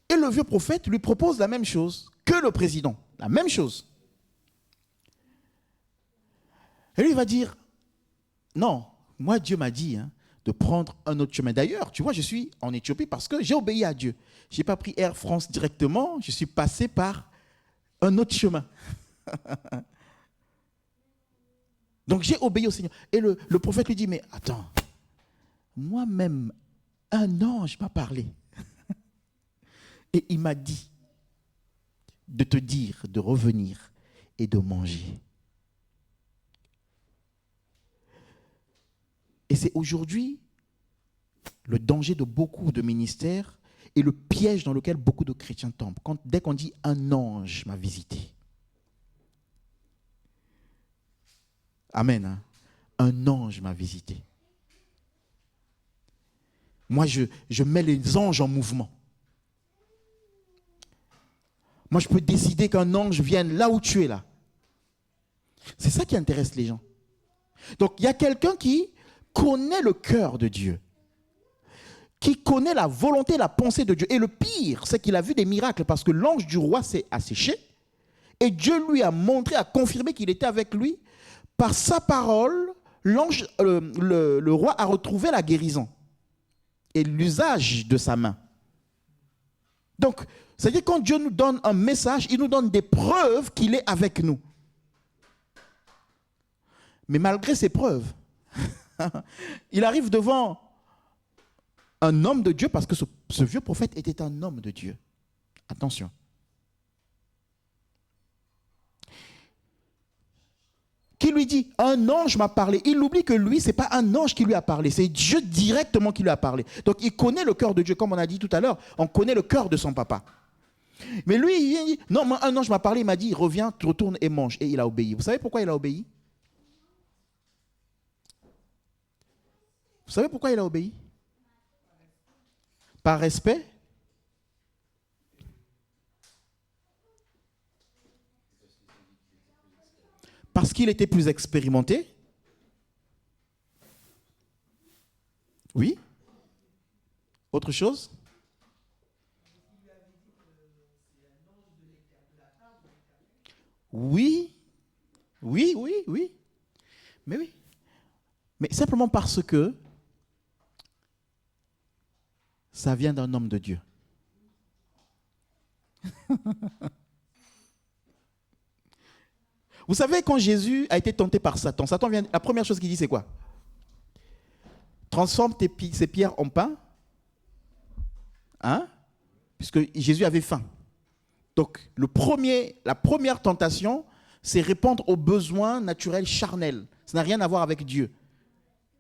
Et le vieux prophète lui propose la même chose que le président. La même chose. Et lui, il va dire, non, moi, Dieu m'a dit de prendre un autre chemin. D'ailleurs, tu vois, je suis en Éthiopie parce que j'ai obéi à Dieu. Je n'ai pas pris Air France directement, je suis passé par un autre chemin. Donc j'ai obéi au Seigneur. Et le prophète lui dit, mais attends, moi-même, un ange m'a parlé. Et il m'a dit de te dire de revenir et de manger. Et c'est aujourd'hui le danger de beaucoup de ministères et le piège dans lequel beaucoup de chrétiens tombent. Dès qu'on dit un ange m'a visité. Amen. Hein? Un ange m'a visité. Moi, je mets les anges en mouvement. Moi, je peux décider qu'un ange vienne là où tu es là. C'est ça qui intéresse les gens. Donc, il y a quelqu'un qui connaît le cœur de Dieu, qui connaît la volonté, la pensée de Dieu. Et le pire, c'est qu'il a vu des miracles parce que l'ange du roi s'est asséché et Dieu lui a montré, a confirmé qu'il était avec lui. Par sa parole, le roi a retrouvé la guérison et l'usage de sa main. Donc, c'est-à-dire quand Dieu nous donne un message, il nous donne des preuves qu'il est avec nous. Mais malgré ces preuves, il arrive devant un homme de Dieu parce que ce vieux prophète était un homme de Dieu. Attention. Qui lui dit, un ange m'a parlé. Il oublie que lui, ce n'est pas un ange qui lui a parlé, c'est Dieu directement qui lui a parlé. Donc il connaît le cœur de Dieu, comme on a dit tout à l'heure, on connaît le cœur de son papa. Mais lui, il dit, non, un ange m'a parlé, il m'a dit, reviens, retourne et mange. Et il a obéi. Vous savez pourquoi il a obéi? Vous savez pourquoi il a obéi? Par respect? Parce qu'il était plus expérimenté? Oui? Autre chose? Oui, oui, oui, oui. Mais oui. Mais simplement parce que ça vient d'un homme de Dieu. Vous savez, quand Jésus a été tenté par Satan, la première chose qu'il dit, c'est quoi? Transforme ces pierres en pain. Hein? Puisque Jésus avait faim. Donc, la première tentation, c'est répondre aux besoins naturels charnels. Ça n'a rien à voir avec Dieu.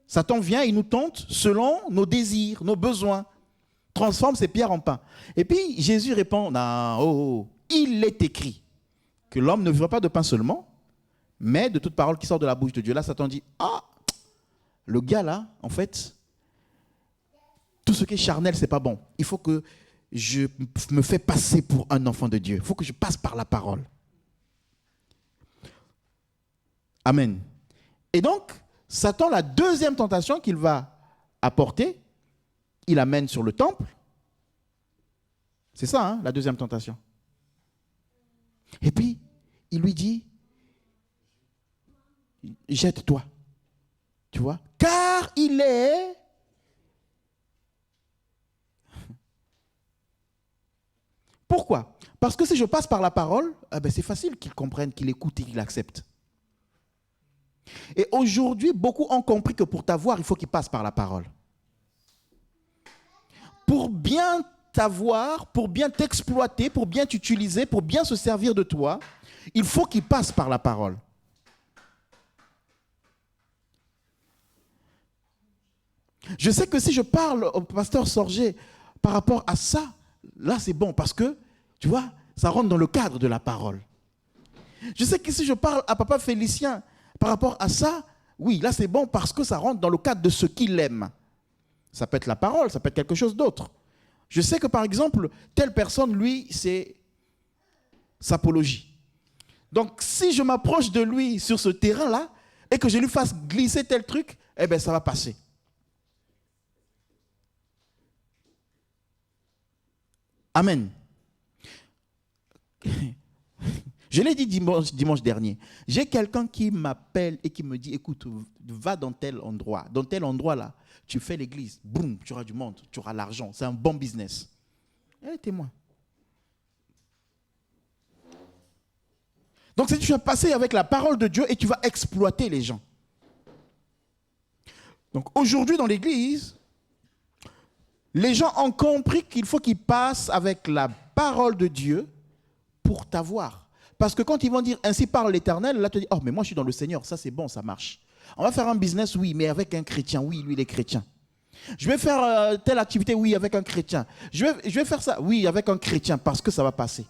Satan vient et nous tente selon nos désirs, nos besoins. Transforme ces pierres en pain. Et puis, Jésus répond, non, il est écrit que l'homme ne vivra pas de pain seulement, mais de toute parole qui sort de la bouche de Dieu. Là, Satan dit, le gars là, en fait, tout ce qui est charnel, c'est pas bon. Il faut que je me fais passer pour un enfant de Dieu. Il faut que je passe par la parole. Amen. Et donc, Satan, la deuxième tentation qu'il va apporter, il amène sur le temple. C'est ça, hein, la deuxième tentation. Et puis, il lui dit, jette-toi. Tu vois? Car il est... Pourquoi? Parce que si je passe par la parole, c'est facile qu'il comprenne, qu'il écoute et qu'il accepte. Et aujourd'hui, beaucoup ont compris que pour t'avoir, il faut qu'il passe par la parole. Pour bien t'avoir, pour bien t'exploiter, pour bien t'utiliser, pour bien se servir de toi, il faut qu'il passe par la parole. Je sais que si je parle au pasteur Sorgé par rapport à ça, là c'est bon parce que, tu vois, ça rentre dans le cadre de la parole. Je sais que si je parle à papa Félicien par rapport à ça, oui, là c'est bon parce que ça rentre dans le cadre de ce qu'il aime. Ça peut être la parole, ça peut être quelque chose d'autre. Je sais que par exemple, telle personne, lui, c'est sapologie. Donc si je m'approche de lui sur ce terrain-là et que je lui fasse glisser tel truc, ça va passer. Amen. Je l'ai dit dimanche dernier. J'ai quelqu'un qui m'appelle et qui me dit, écoute, va dans tel endroit. Dans tel endroit là, tu fais l'église. Boum, tu auras du monde, tu auras l'argent. C'est un bon business. Témoin. Donc tu vas passer avec la parole de Dieu et tu vas exploiter les gens. Donc aujourd'hui dans l'église, les gens ont compris qu'il faut qu'ils passent avec la parole de Dieu pour t'avoir. Parce que quand ils vont dire ainsi parle l'Éternel, là tu dis oh mais moi je suis dans le Seigneur, ça c'est bon, ça marche. On va faire un business, oui, mais avec un chrétien, oui, lui il est chrétien. Je vais faire telle activité, oui, avec un chrétien. Je vais faire ça, oui, avec un chrétien, parce que ça va passer.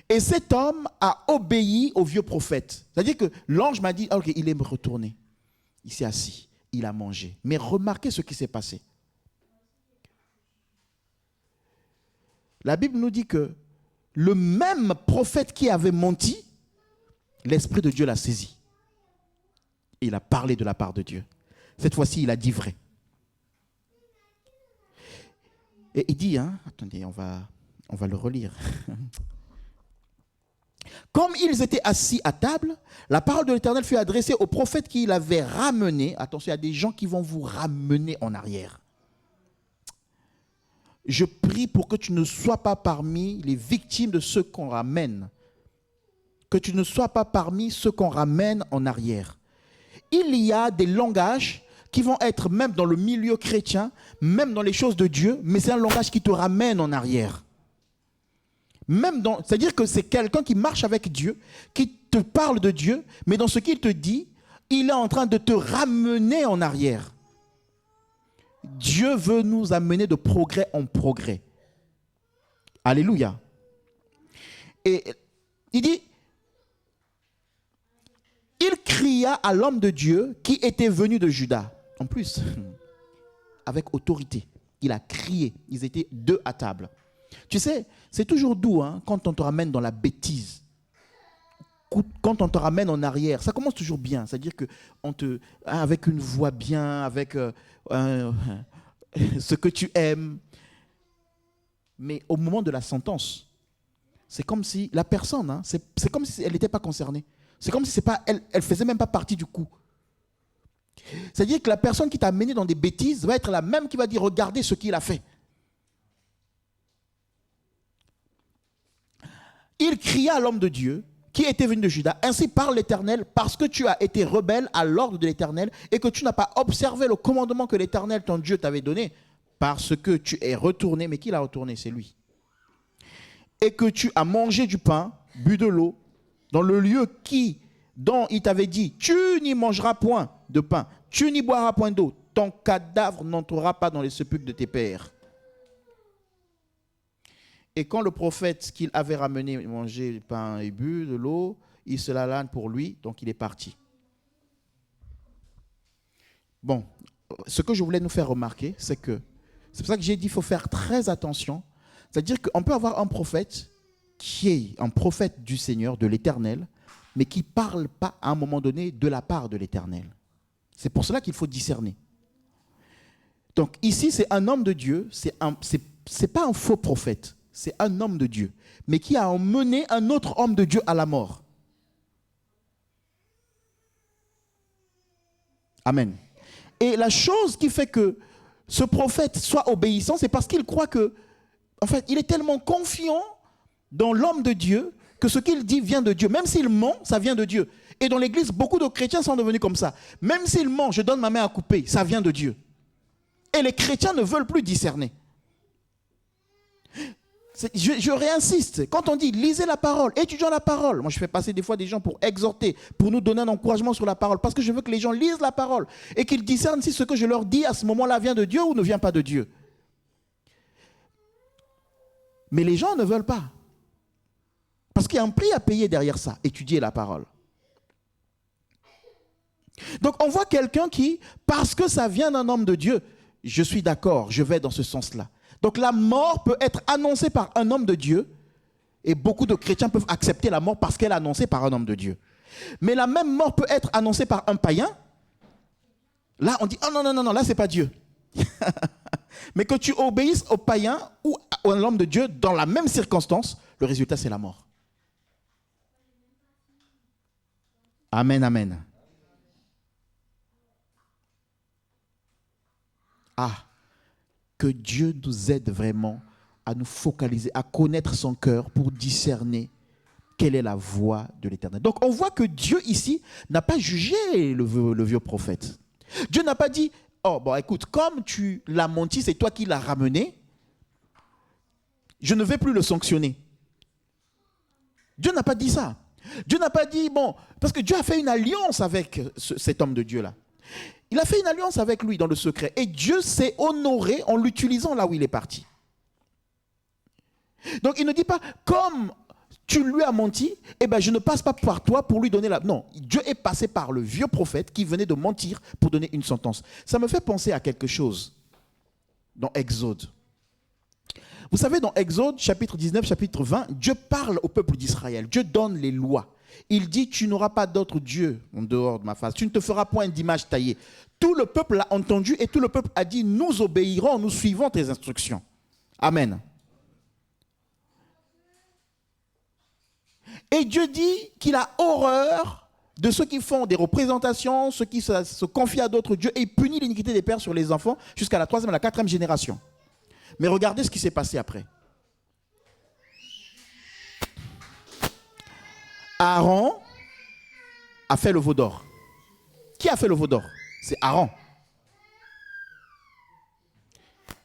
Et cet homme a obéi au vieux prophète. C'est-à-dire que l'ange m'a dit, ok, il est retourné. Il s'est assis, il a mangé. Mais remarquez ce qui s'est passé. La Bible nous dit que le même prophète qui avait menti, l'Esprit de Dieu l'a saisi. Il a parlé de la part de Dieu. Cette fois-ci, il a dit vrai. Et il dit, attendez, on va le relire. Comme ils étaient assis à table, la parole de l'Éternel fut adressée au prophète qui l'avait ramené. Attention, il y a des gens qui vont vous ramener en arrière. Je prie pour que tu ne sois pas parmi les victimes de ceux qu'on ramène. Que tu ne sois pas parmi ceux qu'on ramène en arrière. Il y a des langages qui vont être même dans le milieu chrétien, même dans les choses de Dieu, mais c'est un langage qui te ramène en arrière. C'est-à-dire que c'est quelqu'un qui marche avec Dieu, qui te parle de Dieu, mais dans ce qu'il te dit, il est en train de te ramener en arrière. Dieu veut nous amener de progrès en progrès. Alléluia. Et il dit, il cria à l'homme de Dieu qui était venu de Juda. En plus, avec autorité, il a crié. Ils étaient deux à table. Tu sais, c'est toujours doux quand on te ramène dans la bêtise. Quand on te ramène en arrière, ça commence toujours bien. C'est-à-dire que avec une voix bien, avec ce que tu aimes. Mais au moment de la sentence, c'est comme si la personne, c'est comme si elle n'était pas concernée. C'est comme si elle ne faisait même pas partie du coup. C'est-à-dire que la personne qui t'a mené dans des bêtises va être la même qui va dire regardez ce qu'il a fait. Il cria à l'homme de Dieu qui était venu de Juda, ainsi parle l'Éternel, parce que tu as été rebelle à l'ordre de l'Éternel et que tu n'as pas observé le commandement que l'Éternel, ton Dieu, t'avait donné, parce que tu es retourné, mais qui l'a retourné? C'est lui. Et que tu as mangé du pain, bu de l'eau, dans le lieu dont il t'avait dit, tu n'y mangeras point de pain, tu n'y boiras point d'eau, ton cadavre n'entrera pas dans les sépulcres de tes pères. Et quand le prophète qu'il avait ramené mangeait du pain et bu de l'eau, il se la lâne pour lui, donc il est parti. Bon, ce que je voulais nous faire remarquer, c'est pour ça que j'ai dit qu'il faut faire très attention. C'est-à-dire qu'on peut avoir un prophète qui est un prophète du Seigneur, de l'Éternel, mais qui ne parle pas à un moment donné de la part de l'Éternel. C'est pour cela qu'il faut discerner. Donc ici, c'est un homme de Dieu, c'est pas un faux prophète, c'est un homme de Dieu, mais qui a emmené un autre homme de Dieu à la mort. Amen. Et la chose qui fait que ce prophète soit obéissant, c'est parce qu'il croit que, en fait, il est tellement confiant dans l'homme de Dieu que ce qu'il dit vient de Dieu. Même s'il ment, ça vient de Dieu. Et dans l'église, beaucoup de chrétiens sont devenus comme ça. Même s'il ment, je donne ma main à couper, ça vient de Dieu. Et les chrétiens ne veulent plus discerner. Je réinsiste, quand on dit lisez la parole, étudions la parole, moi je fais passer des fois des gens pour exhorter, pour nous donner un encouragement sur la parole, parce que je veux que les gens lisent la parole et qu'ils discernent si ce que je leur dis à ce moment-là vient de Dieu ou ne vient pas de Dieu. Mais les gens ne veulent pas. Parce qu'il y a un prix à payer derrière ça, étudier la parole. Donc on voit quelqu'un qui, parce que ça vient d'un homme de Dieu, je suis d'accord, je vais dans ce sens-là. Donc la mort peut être annoncée par un homme de Dieu, et beaucoup de chrétiens peuvent accepter la mort parce qu'elle est annoncée par un homme de Dieu. Mais la même mort peut être annoncée par un païen. Là on dit, oh non, là c'est pas Dieu. Mais que tu obéisses au païen ou à l'homme de Dieu dans la même circonstance, le résultat c'est la mort. Amen, amen. Ah, que Dieu nous aide vraiment à nous focaliser, à connaître son cœur pour discerner Quelle est la voie de l'Éternel? Donc on voit que Dieu ici n'a pas jugé le vieux prophète. Dieu n'a pas dit, oh bon écoute, comme tu l'as menti, c'est toi qui l'as ramené, je ne vais plus le sanctionner. Dieu n'a pas dit ça. Dieu n'a pas dit, bon, parce que Dieu a fait une alliance avec cet homme de Dieu-là. Il a fait une alliance avec lui dans le secret. Et Dieu s'est honoré en l'utilisant là où il est parti. Donc il ne dit pas, comme tu lui as menti, eh ben je ne passe pas par toi pour lui donner la... Non, Dieu est passé par le vieux prophète qui venait de mentir pour donner une sentence. Ça me fait penser à quelque chose dans Exode. Vous savez, dans Exode, chapitre 19, chapitre 20, Dieu parle au peuple d'Israël. Dieu donne les lois. Il dit, tu n'auras pas d'autre Dieu en dehors de ma face. Tu ne te feras point d'image taillée. Tout le peuple l'a entendu et tout le peuple a dit, nous obéirons, nous suivons tes instructions. Amen. Et Dieu dit qu'il a horreur de ceux qui font des représentations, ceux qui se confient à d'autres dieux, et il punit l'iniquité des pères sur les enfants jusqu'à la 3e et la 4e génération. Mais regardez ce qui s'est passé après. Aaron a fait le veau d'or. Qui a fait le veau d'or? C'est Aaron.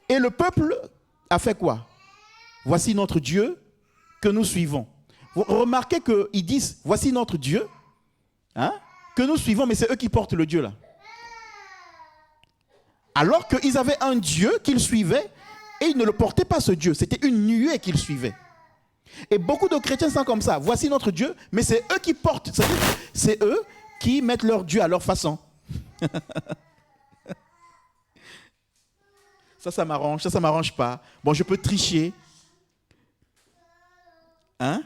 Et le peuple a fait quoi? Voici notre Dieu que nous suivons. Vous remarquez qu'ils disent, voici notre Dieu, hein, que nous suivons, mais c'est eux qui portent le Dieu là. Alors qu'ils avaient un Dieu qu'ils suivaient, et ils ne le portaient pas ce Dieu, c'était une nuée qu'ils suivaient. Et beaucoup de chrétiens sont comme ça, voici notre Dieu, mais c'est eux qui portent, c'est eux qui mettent leur Dieu à leur façon. Ça m'arrange, ça m'arrange pas. Bon, je peux tricher. Hein?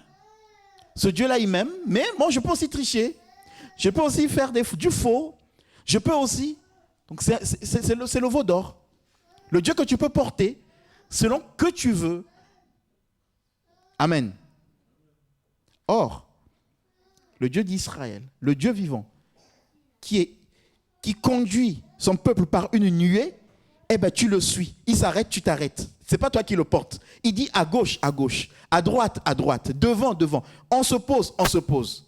Ce Dieu-là, il m'aime, mais bon, je peux aussi tricher. Je peux aussi faire du faux. Je peux aussi... Donc, c'est le veau d'or. Le Dieu que tu peux porter selon que tu veux. Amen. Or, le Dieu d'Israël, le Dieu vivant, qui conduit son peuple par une nuée, eh bien, tu le suis. Il s'arrête, tu t'arrêtes. Ce n'est pas toi qui le portes. Il dit à gauche, à droite, devant. On se pose.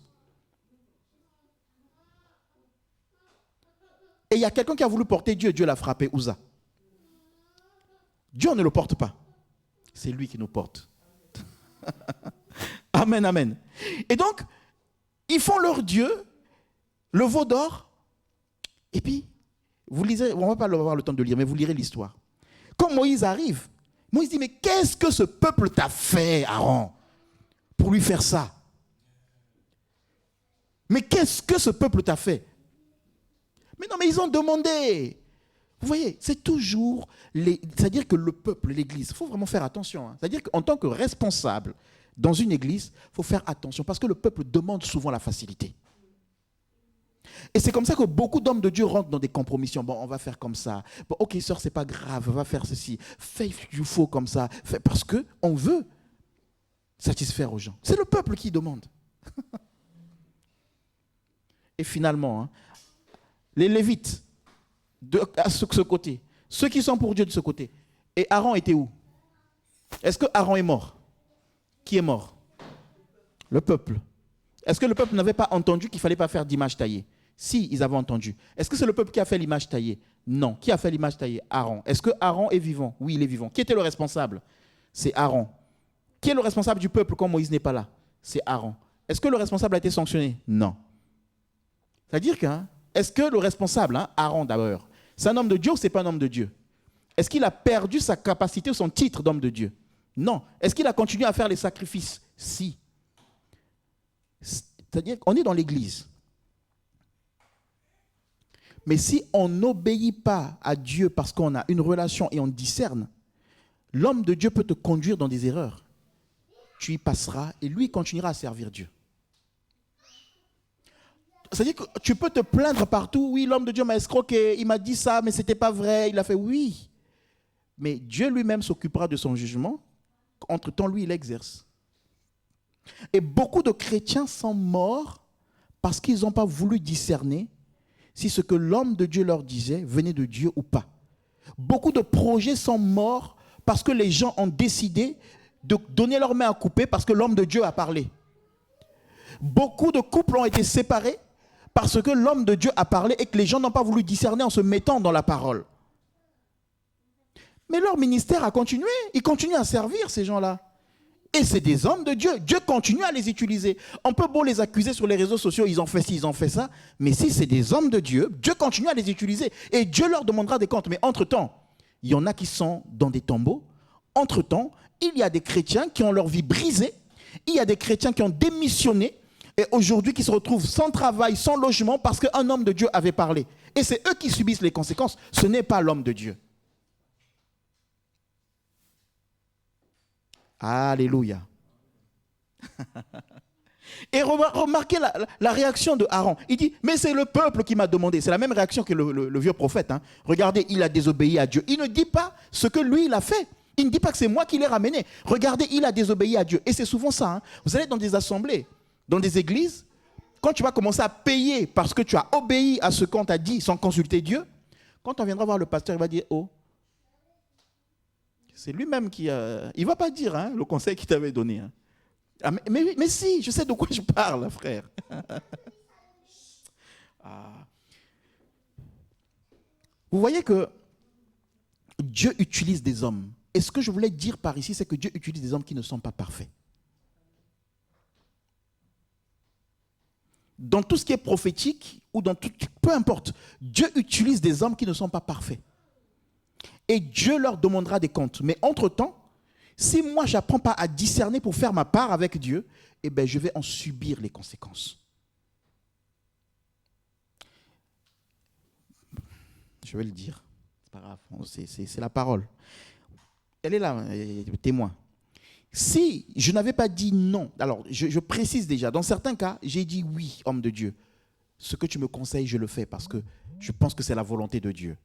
Et il y a quelqu'un qui a voulu porter Dieu, Dieu l'a frappé, Uza. Dieu ne le porte pas. C'est lui qui nous porte. Amen, amen. Et donc, ils font leur Dieu, le veau d'or, et puis, vous lisez, on ne va pas avoir le temps de lire, mais vous lirez l'histoire. Quand Moïse arrive, Moïse dit, mais qu'est-ce que ce peuple t'a fait, Aaron, pour lui faire ça? Mais qu'est-ce que ce peuple t'a fait? Mais non, mais ils ont demandé. Vous voyez, c'est toujours, c'est-à-dire que le peuple, l'église, il faut vraiment faire attention. Hein. C'est-à-dire qu'en tant que responsable dans une église, il faut faire attention parce que le peuple demande souvent la facilité. Et c'est comme ça que beaucoup d'hommes de Dieu rentrent dans des compromissions. Bon, on va faire comme ça. Bon, ok, sœur, c'est pas grave, on va faire ceci. Fais du faux comme ça. Parce qu'on veut satisfaire aux gens. C'est le peuple qui demande. Et finalement, hein, les Lévites, à ce côté, ceux qui sont pour Dieu de ce côté. Et Aaron était où? Est-ce que Aaron est mort? Qui est mort? Le peuple. Est-ce que le peuple n'avait pas entendu qu'il ne fallait pas faire d'image taillée? Si, ils avaient entendu. Est-ce que c'est le peuple qui a fait l'image taillée? Non. Qui a fait l'image taillée? Aaron. Est-ce que Aaron est vivant? Oui, il est vivant. Qui était le responsable? C'est Aaron. Qui est le responsable du peuple quand Moïse n'est pas là? C'est Aaron. Est-ce que le responsable a été sanctionné? Non. C'est-à-dire que, est-ce que le responsable, Aaron d'abord, c'est un homme de Dieu ou ce n'est pas un homme de Dieu? Est-ce qu'il a perdu sa capacité ou son titre d'homme de Dieu? Non. Est-ce qu'il a continué à faire les sacrifices? Si. C'est-à-dire qu'on est dans l'église. Mais si on n'obéit pas à Dieu parce qu'on a une relation et on discerne, l'homme de Dieu peut te conduire dans des erreurs. Tu y passeras et lui continuera à servir Dieu. C'est-à-dire que tu peux te plaindre partout. Oui, l'homme de Dieu m'a escroqué, il m'a dit ça, mais ce n'était pas vrai. Il a fait oui. Mais Dieu lui-même s'occupera de son jugement. Entre-temps, lui, il exerce. Et beaucoup de chrétiens sont morts parce qu'ils n'ont pas voulu discerner si ce que l'homme de Dieu leur disait venait de Dieu ou pas. Beaucoup de projets sont morts parce que les gens ont décidé de donner leur main à couper parce que l'homme de Dieu a parlé. Beaucoup de couples ont été séparés parce que l'homme de Dieu a parlé et que les gens n'ont pas voulu discerner en se mettant dans la parole. Mais leur ministère a continué. Ils continuent à servir ces gens-là. Et c'est des hommes de Dieu. Dieu continue à les utiliser. On peut beau les accuser sur les réseaux sociaux, ils ont fait ci, ils ont fait ça. Mais si c'est des hommes de Dieu, Dieu continue à les utiliser. Et Dieu leur demandera des comptes. Mais entre-temps, il y en a qui sont dans des tombeaux. Entre-temps, il y a des chrétiens qui ont leur vie brisée. Il y a des chrétiens qui ont démissionné. Et aujourd'hui, qui se retrouvent sans travail, sans logement, parce qu'un homme de Dieu avait parlé. Et c'est eux qui subissent les conséquences. Ce n'est pas l'homme de Dieu. Alléluia. Et remarquez la réaction de Aaron. Il dit, mais c'est le peuple qui m'a demandé. C'est la même réaction que le vieux prophète. Hein. Regardez, il a désobéi à Dieu. Il ne dit pas ce que lui, il a fait. Il ne dit pas que c'est moi qui l'ai ramené. Regardez, il a désobéi à Dieu. Et c'est souvent ça. Hein. Vous allez dans des assemblées, dans des églises, quand tu vas commencer à payer parce que tu as obéi à ce qu'on t'a dit sans consulter Dieu, quand on viendra voir le pasteur, il va dire, oh, c'est lui-même qui a... Il ne va pas dire hein, le conseil qu'il t'avait donné. Hein. Ah, mais si, je sais de quoi je parle, frère. Ah. Vous voyez que Dieu utilise des hommes. Et ce que je voulais dire par ici, c'est que Dieu utilise des hommes qui ne sont pas parfaits. Dans tout ce qui est prophétique, ou dans tout, peu importe, Dieu utilise des hommes qui ne sont pas parfaits. Et Dieu leur demandera des comptes. Mais entre-temps, si moi, je n'apprends pas à discerner pour faire ma part avec Dieu, eh bien, je vais en subir les conséquences. Je vais le dire. C'est pas grave, c'est la parole. Elle est là, témoin. Si je n'avais pas dit non, alors je précise déjà, dans certains cas, j'ai dit oui, homme de Dieu. Ce que tu me conseilles, je le fais parce que je pense que c'est la volonté de Dieu.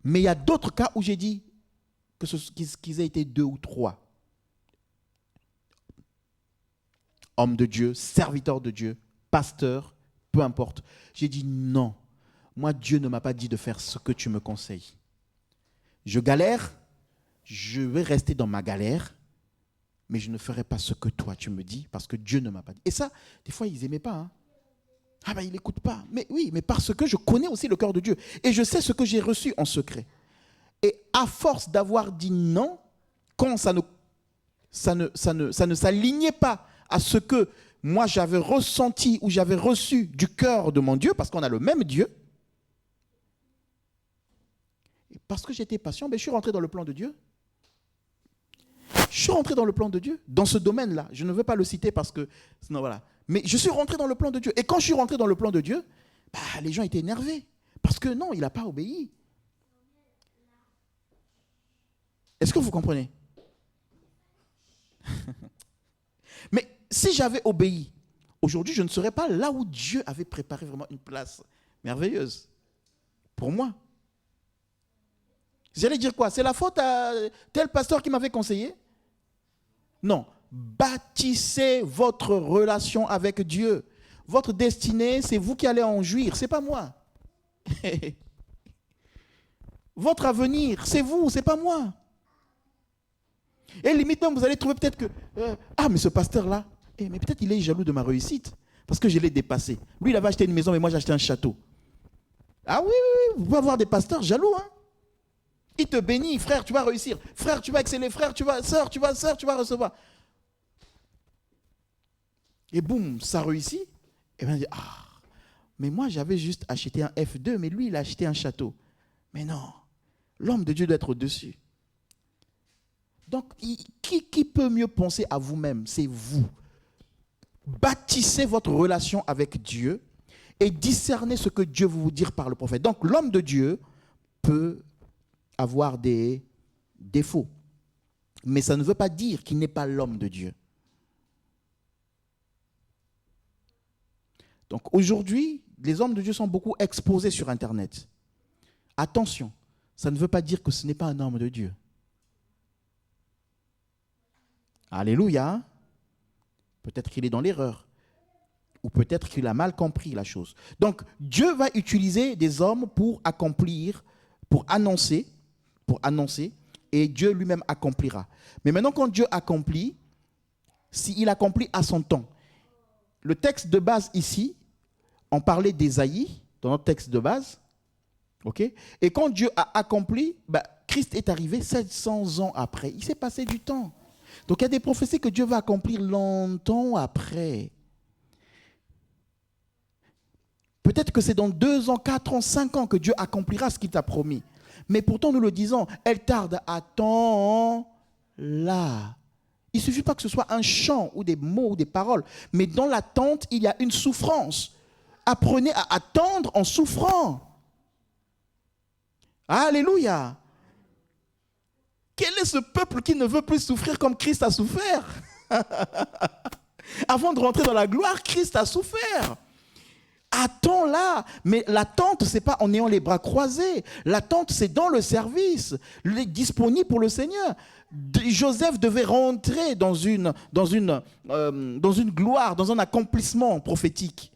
Mais il y a d'autres cas où j'ai dit qu'ils aient été 2 ou 3. Homme de Dieu, serviteur de Dieu, pasteur, peu importe. J'ai dit non. Moi, Dieu ne m'a pas dit de faire ce que tu me conseilles. Je galère, je vais rester dans ma galère, mais je ne ferai pas ce que toi tu me dis parce que Dieu ne m'a pas dit. Et ça, des fois, ils n'aimaient pas. Hein. Ah ben, il n'écoute pas. Mais oui, mais parce que je connais aussi le cœur de Dieu. Et je sais ce que j'ai reçu en secret. Et à force d'avoir dit non, quand ça ne s'alignait pas à ce que moi j'avais ressenti ou j'avais reçu du cœur de mon Dieu, parce qu'on a le même Dieu, et parce que j'étais patient, ben, je suis rentré dans le plan de Dieu. Je suis rentré dans le plan de Dieu, dans ce domaine-là. Je ne veux pas le citer parce que... Sinon, voilà. Mais je suis rentré dans le plan de Dieu. Et quand je suis rentré dans le plan de Dieu, bah, les gens étaient énervés. Parce que non, il n'a pas obéi. Est-ce que vous comprenez? Mais si j'avais obéi, aujourd'hui, je ne serais pas là où Dieu avait préparé vraiment une place merveilleuse pour moi. J'allais dire quoi? C'est la faute à tel pasteur qui m'avait conseillé? Non. Bâtissez votre relation avec Dieu. Votre destinée, c'est vous qui allez en jouir, ce n'est pas moi. Votre avenir, c'est vous, ce n'est pas moi. Et limite même, vous allez trouver peut-être que, ah, mais ce pasteur-là, mais peut-être il est jaloux de ma réussite, parce que je l'ai dépassé. Lui, il avait acheté une maison, mais moi, j'ai acheté un château. Ah oui, vous pouvez avoir des pasteurs jaloux, hein. Il te bénit, frère, tu vas réussir. Frère, tu vas exceller. Frère, sœur, tu vas recevoir. Et boum, ça réussit. Et bien, on dit, ah, mais moi, j'avais juste acheté un F2, mais lui, il a acheté un château. Mais non, l'homme de Dieu doit être au-dessus. Donc, qui peut mieux penser à vous-même? C'est vous. Bâtissez votre relation avec Dieu et discernez ce que Dieu veut vous dire par le prophète. Donc, l'homme de Dieu peut avoir des défauts. Mais ça ne veut pas dire qu'il n'est pas l'homme de Dieu. Donc aujourd'hui, les hommes de Dieu sont beaucoup exposés sur Internet. Attention, ça ne veut pas dire que ce n'est pas un homme de Dieu. Alléluia. Peut-être qu'il est dans l'erreur. Ou peut-être qu'il a mal compris la chose. Donc Dieu va utiliser des hommes pour accomplir, pour annoncer, et Dieu lui-même accomplira. Mais maintenant, quand Dieu accomplit, s'il accomplit à son temps, le texte de base ici, on parlait d'Ésaïe, dans notre texte de base. Okay? Et quand Dieu a accompli, Christ est arrivé 700 ans après. Il s'est passé du temps. Donc il y a des prophéties que Dieu va accomplir longtemps après. Peut-être que c'est dans 2 ans, 4 ans, 5 ans que Dieu accomplira ce qu'il t'a promis. Mais pourtant, nous le disons, elle tarde. Attends là. Il ne suffit pas que ce soit un chant ou des mots ou des paroles. Mais dans l'attente, il y a une souffrance. Apprenez à attendre en souffrant. Alléluia. Quel est ce peuple qui ne veut plus souffrir comme Christ a souffert? Avant de rentrer dans la gloire, Christ a souffert. Attends là, mais l'attente, ce n'est pas en ayant les bras croisés. L'attente, c'est dans le service, disponible pour le Seigneur. Joseph devait rentrer dans une gloire, dans un accomplissement prophétique.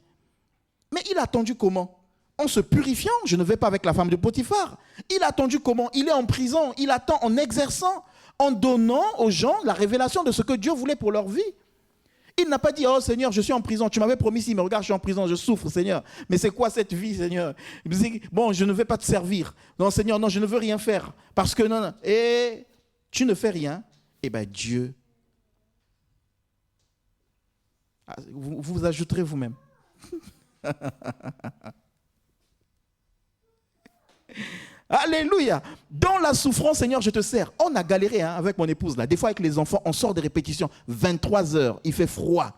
Mais il a attendu comment? En se purifiant, je ne vais pas avec la femme de Potiphar. Il a attendu comment? Il est en prison, il attend en exerçant, en donnant aux gens la révélation de ce que Dieu voulait pour leur vie. Il n'a pas dit, oh Seigneur, je suis en prison, tu m'avais promis si, mais regarde, je suis en prison, je souffre, Seigneur. Mais c'est quoi cette vie, Seigneur? Bon, je ne vais pas te servir. Non, Seigneur, non, je ne veux rien faire. Parce que non. Et tu ne fais rien, et bien Dieu, vous ajouterez vous-même. Alléluia. Dans la souffrance, Seigneur, je te sers. On a galéré avec mon épouse là. Des fois avec les enfants, on sort des répétitions. 23 heures, il fait froid.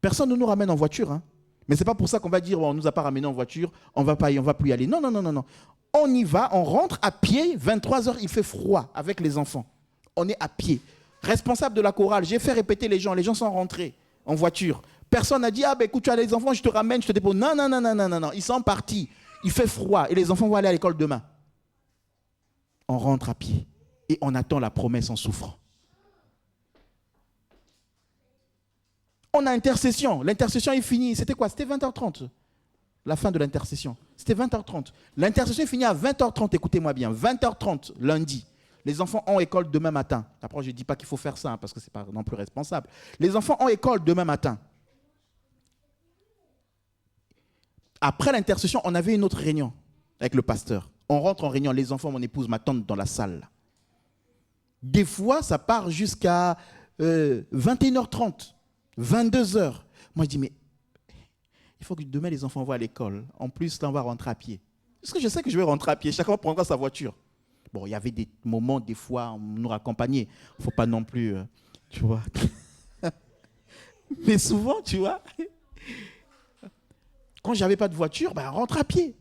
Personne ne nous ramène en voiture. Mais ce n'est pas pour ça qu'on va dire, on ne nous a pas ramené en voiture, on va plus y aller. Non, non, non, non, non. On y va, on rentre à pied, 23 heures, il fait froid avec les enfants. On est à pied. Responsable de la chorale, j'ai fait répéter les gens sont rentrés en voiture. Personne n'a dit, écoute, tu as les enfants, je te ramène, je te dépose. Non, non, non, non, non, non, non. Ils sont partis. Il fait froid et les enfants vont aller à l'école demain. On rentre à pied et on attend la promesse en souffrant. On a intercession. L'intercession est finie. C'était quoi? C'était 20h30. La fin de l'intercession. C'était 20h30. L'intercession est finie à 20h30. Écoutez-moi bien. 20h30 lundi. Les enfants ont école demain matin. Après, je ne dis pas qu'il faut faire ça parce que ce n'est pas non plus responsable. Les enfants ont école demain matin. Après l'intercession, on avait une autre réunion avec le pasteur. On rentre en réunion, les enfants, mon épouse m'attendent dans la salle. Des fois, ça part jusqu'à 21h30, 22h. Moi, je dis, mais il faut que demain, les enfants vont à l'école. En plus, là, on va rentrer à pied. Parce que je sais que je vais rentrer à pied. Chacun prendra sa voiture. Bon, il y avait des moments, des fois, on nous raccompagnait. Il ne faut pas non plus, tu vois. Mais souvent, tu vois, quand je n'avais pas de voiture, on rentre à pied.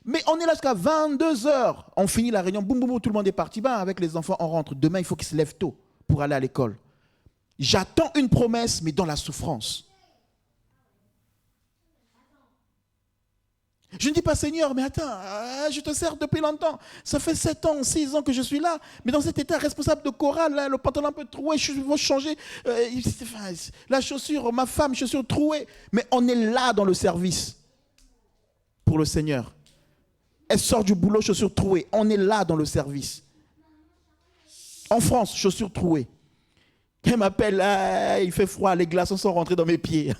Mais on est là jusqu'à 22h. On finit la réunion, boum, boum, boum, tout le monde est parti. Avec les enfants, on rentre. Demain, il faut qu'ils se lèvent tôt pour aller à l'école. J'attends une promesse, mais dans la souffrance. Je ne dis pas, Seigneur, mais attends, je te sers depuis longtemps. Ça fait 7 ans, 6 ans que je suis là. Mais dans cet état, responsable de chorale, là, le pantalon un peu troué, je vais changer la chaussure, ma femme, chaussure trouée. Mais on est là dans le service pour le Seigneur. Elle sort du boulot, chaussures trouées. On est là dans le service. En France, chaussures trouées. Elle m'appelle, il fait froid, les glaçons sont rentrés dans mes pieds.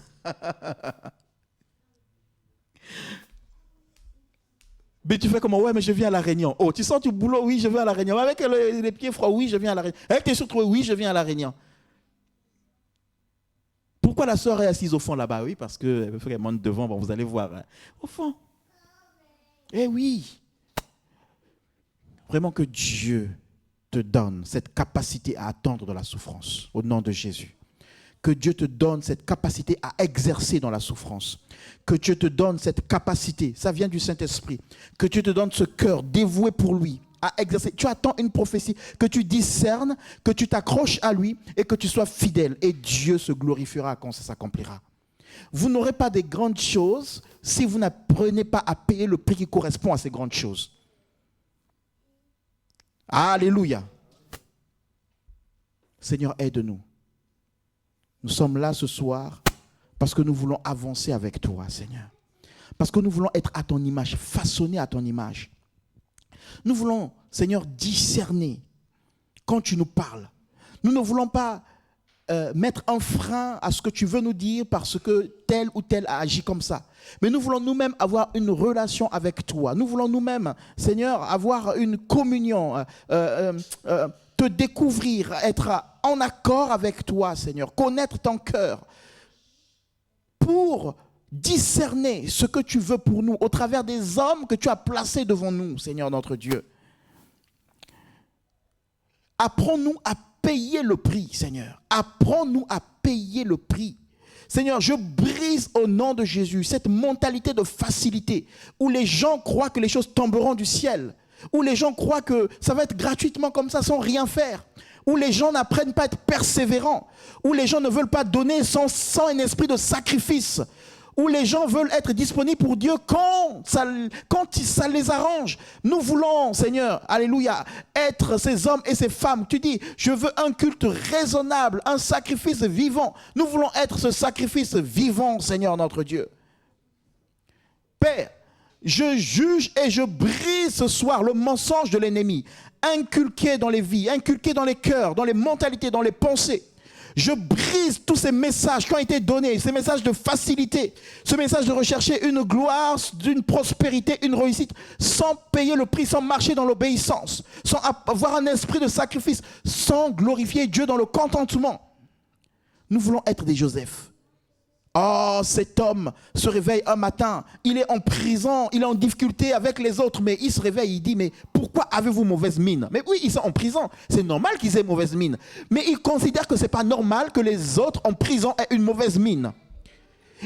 Mais tu fais comment? Ouais, mais je viens à la réunion. Oh, tu sors du boulot? Oui, je viens à la réunion. Avec les pieds froids? Oui, je viens à la réunion. Avec tes chaussures trouées? Oui, je viens à la réunion. Pourquoi la sœur est assise au fond là-bas? Oui, parce qu'elle monte devant, bon, vous allez voir. Au fond. Eh oui, vraiment que Dieu te donne cette capacité à attendre dans la souffrance, au nom de Jésus. Que Dieu te donne cette capacité à exercer dans la souffrance. Que Dieu te donne cette capacité, ça vient du Saint-Esprit. Que Dieu te donne ce cœur dévoué pour lui, à exercer. Tu attends une prophétie, que tu discernes, que tu t'accroches à lui et que tu sois fidèle. Et Dieu se glorifiera quand ça s'accomplira. Vous n'aurez pas des grandes choses si vous n'apprenez pas à payer le prix qui correspond à ces grandes choses. Alléluia. Seigneur, aide-nous. Nous sommes là ce soir parce que nous voulons avancer avec toi, Seigneur. Parce que nous voulons être à ton image, façonnés à ton image. Nous voulons, Seigneur, discerner quand tu nous parles. Nous ne voulons pas mettre un frein à ce que tu veux nous dire parce que tel ou tel a agi comme ça. Mais nous voulons nous-mêmes avoir une relation avec toi. Nous voulons nous-mêmes, Seigneur, avoir une communion, te découvrir, être en accord avec toi, Seigneur, connaître ton cœur pour discerner ce que tu veux pour nous au travers des hommes que tu as placés devant nous, Seigneur notre Dieu. Apprends-nous à payer le prix, Seigneur. Apprends-nous à payer le prix. Seigneur, je brise au nom de Jésus cette mentalité de facilité où les gens croient que les choses tomberont du ciel, où les gens croient que ça va être gratuitement comme ça sans rien faire, où les gens n'apprennent pas à être persévérants, où les gens ne veulent pas donner sans un esprit de sacrifice, où les gens veulent être disponibles pour Dieu quand ça les arrange. Nous voulons, Seigneur, alléluia, être ces hommes et ces femmes. Tu dis, je veux un culte raisonnable, un sacrifice vivant. Nous voulons être ce sacrifice vivant, Seigneur notre Dieu. Père, je juge et je brise ce soir le mensonge de l'ennemi, inculqué dans les vies, inculqué dans les cœurs, dans les mentalités, dans les pensées. Je brise tous ces messages qui ont été donnés, ces messages de facilité, ce message de rechercher une gloire, d'une prospérité, une réussite, sans payer le prix, sans marcher dans l'obéissance, sans avoir un esprit de sacrifice, sans glorifier Dieu dans le contentement. Nous voulons être des Joseph. Oh, cet homme se réveille un matin, il est en prison, il est en difficulté avec les autres, mais il se réveille, il dit, mais pourquoi avez-vous mauvaise mine? Mais oui, ils sont en prison, c'est normal qu'ils aient mauvaise mine. Mais il considère que ce n'est pas normal que les autres en prison aient une mauvaise mine.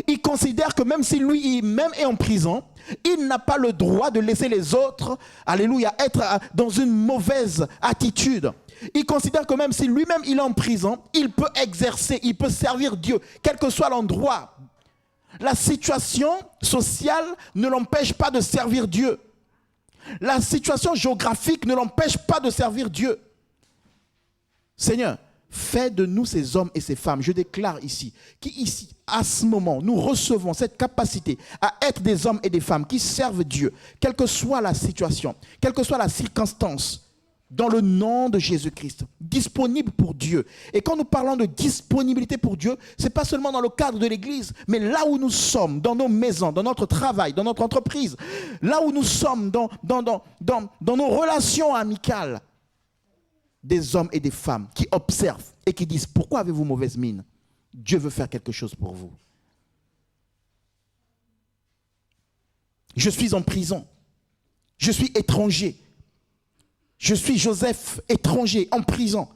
Il considère que même si lui-même est en prison, il n'a pas le droit de laisser les autres, alléluia, être dans une mauvaise attitude. Il considère que même si lui-même il est en prison, il peut exercer, il peut servir Dieu, quel que soit l'endroit. La situation sociale ne l'empêche pas de servir Dieu. La situation géographique ne l'empêche pas de servir Dieu. Seigneur, fais de nous ces hommes et ces femmes, je déclare ici, qui ici, à ce moment, nous recevons cette capacité à être des hommes et des femmes qui servent Dieu, quelle que soit la situation, quelle que soit la circonstance, dans le nom de Jésus-Christ, disponible pour Dieu. Et quand nous parlons de disponibilité pour Dieu, ce n'est pas seulement dans le cadre de l'église, mais là où nous sommes, dans nos maisons, dans notre travail, dans notre entreprise, là où nous sommes, dans nos relations amicales, des hommes et des femmes qui observent et qui disent, pourquoi avez-vous mauvaise mine? Dieu veut faire quelque chose pour vous. Je suis en prison. Je suis étranger. Je suis Joseph, étranger, en prison.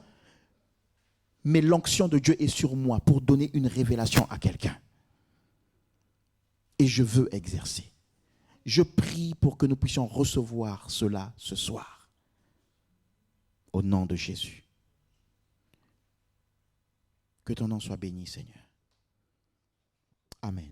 Mais l'onction de Dieu est sur moi pour donner une révélation à quelqu'un. Et je veux exercer. Je prie pour que nous puissions recevoir cela ce soir. Au nom de Jésus. Que ton nom soit béni, Seigneur. Amen.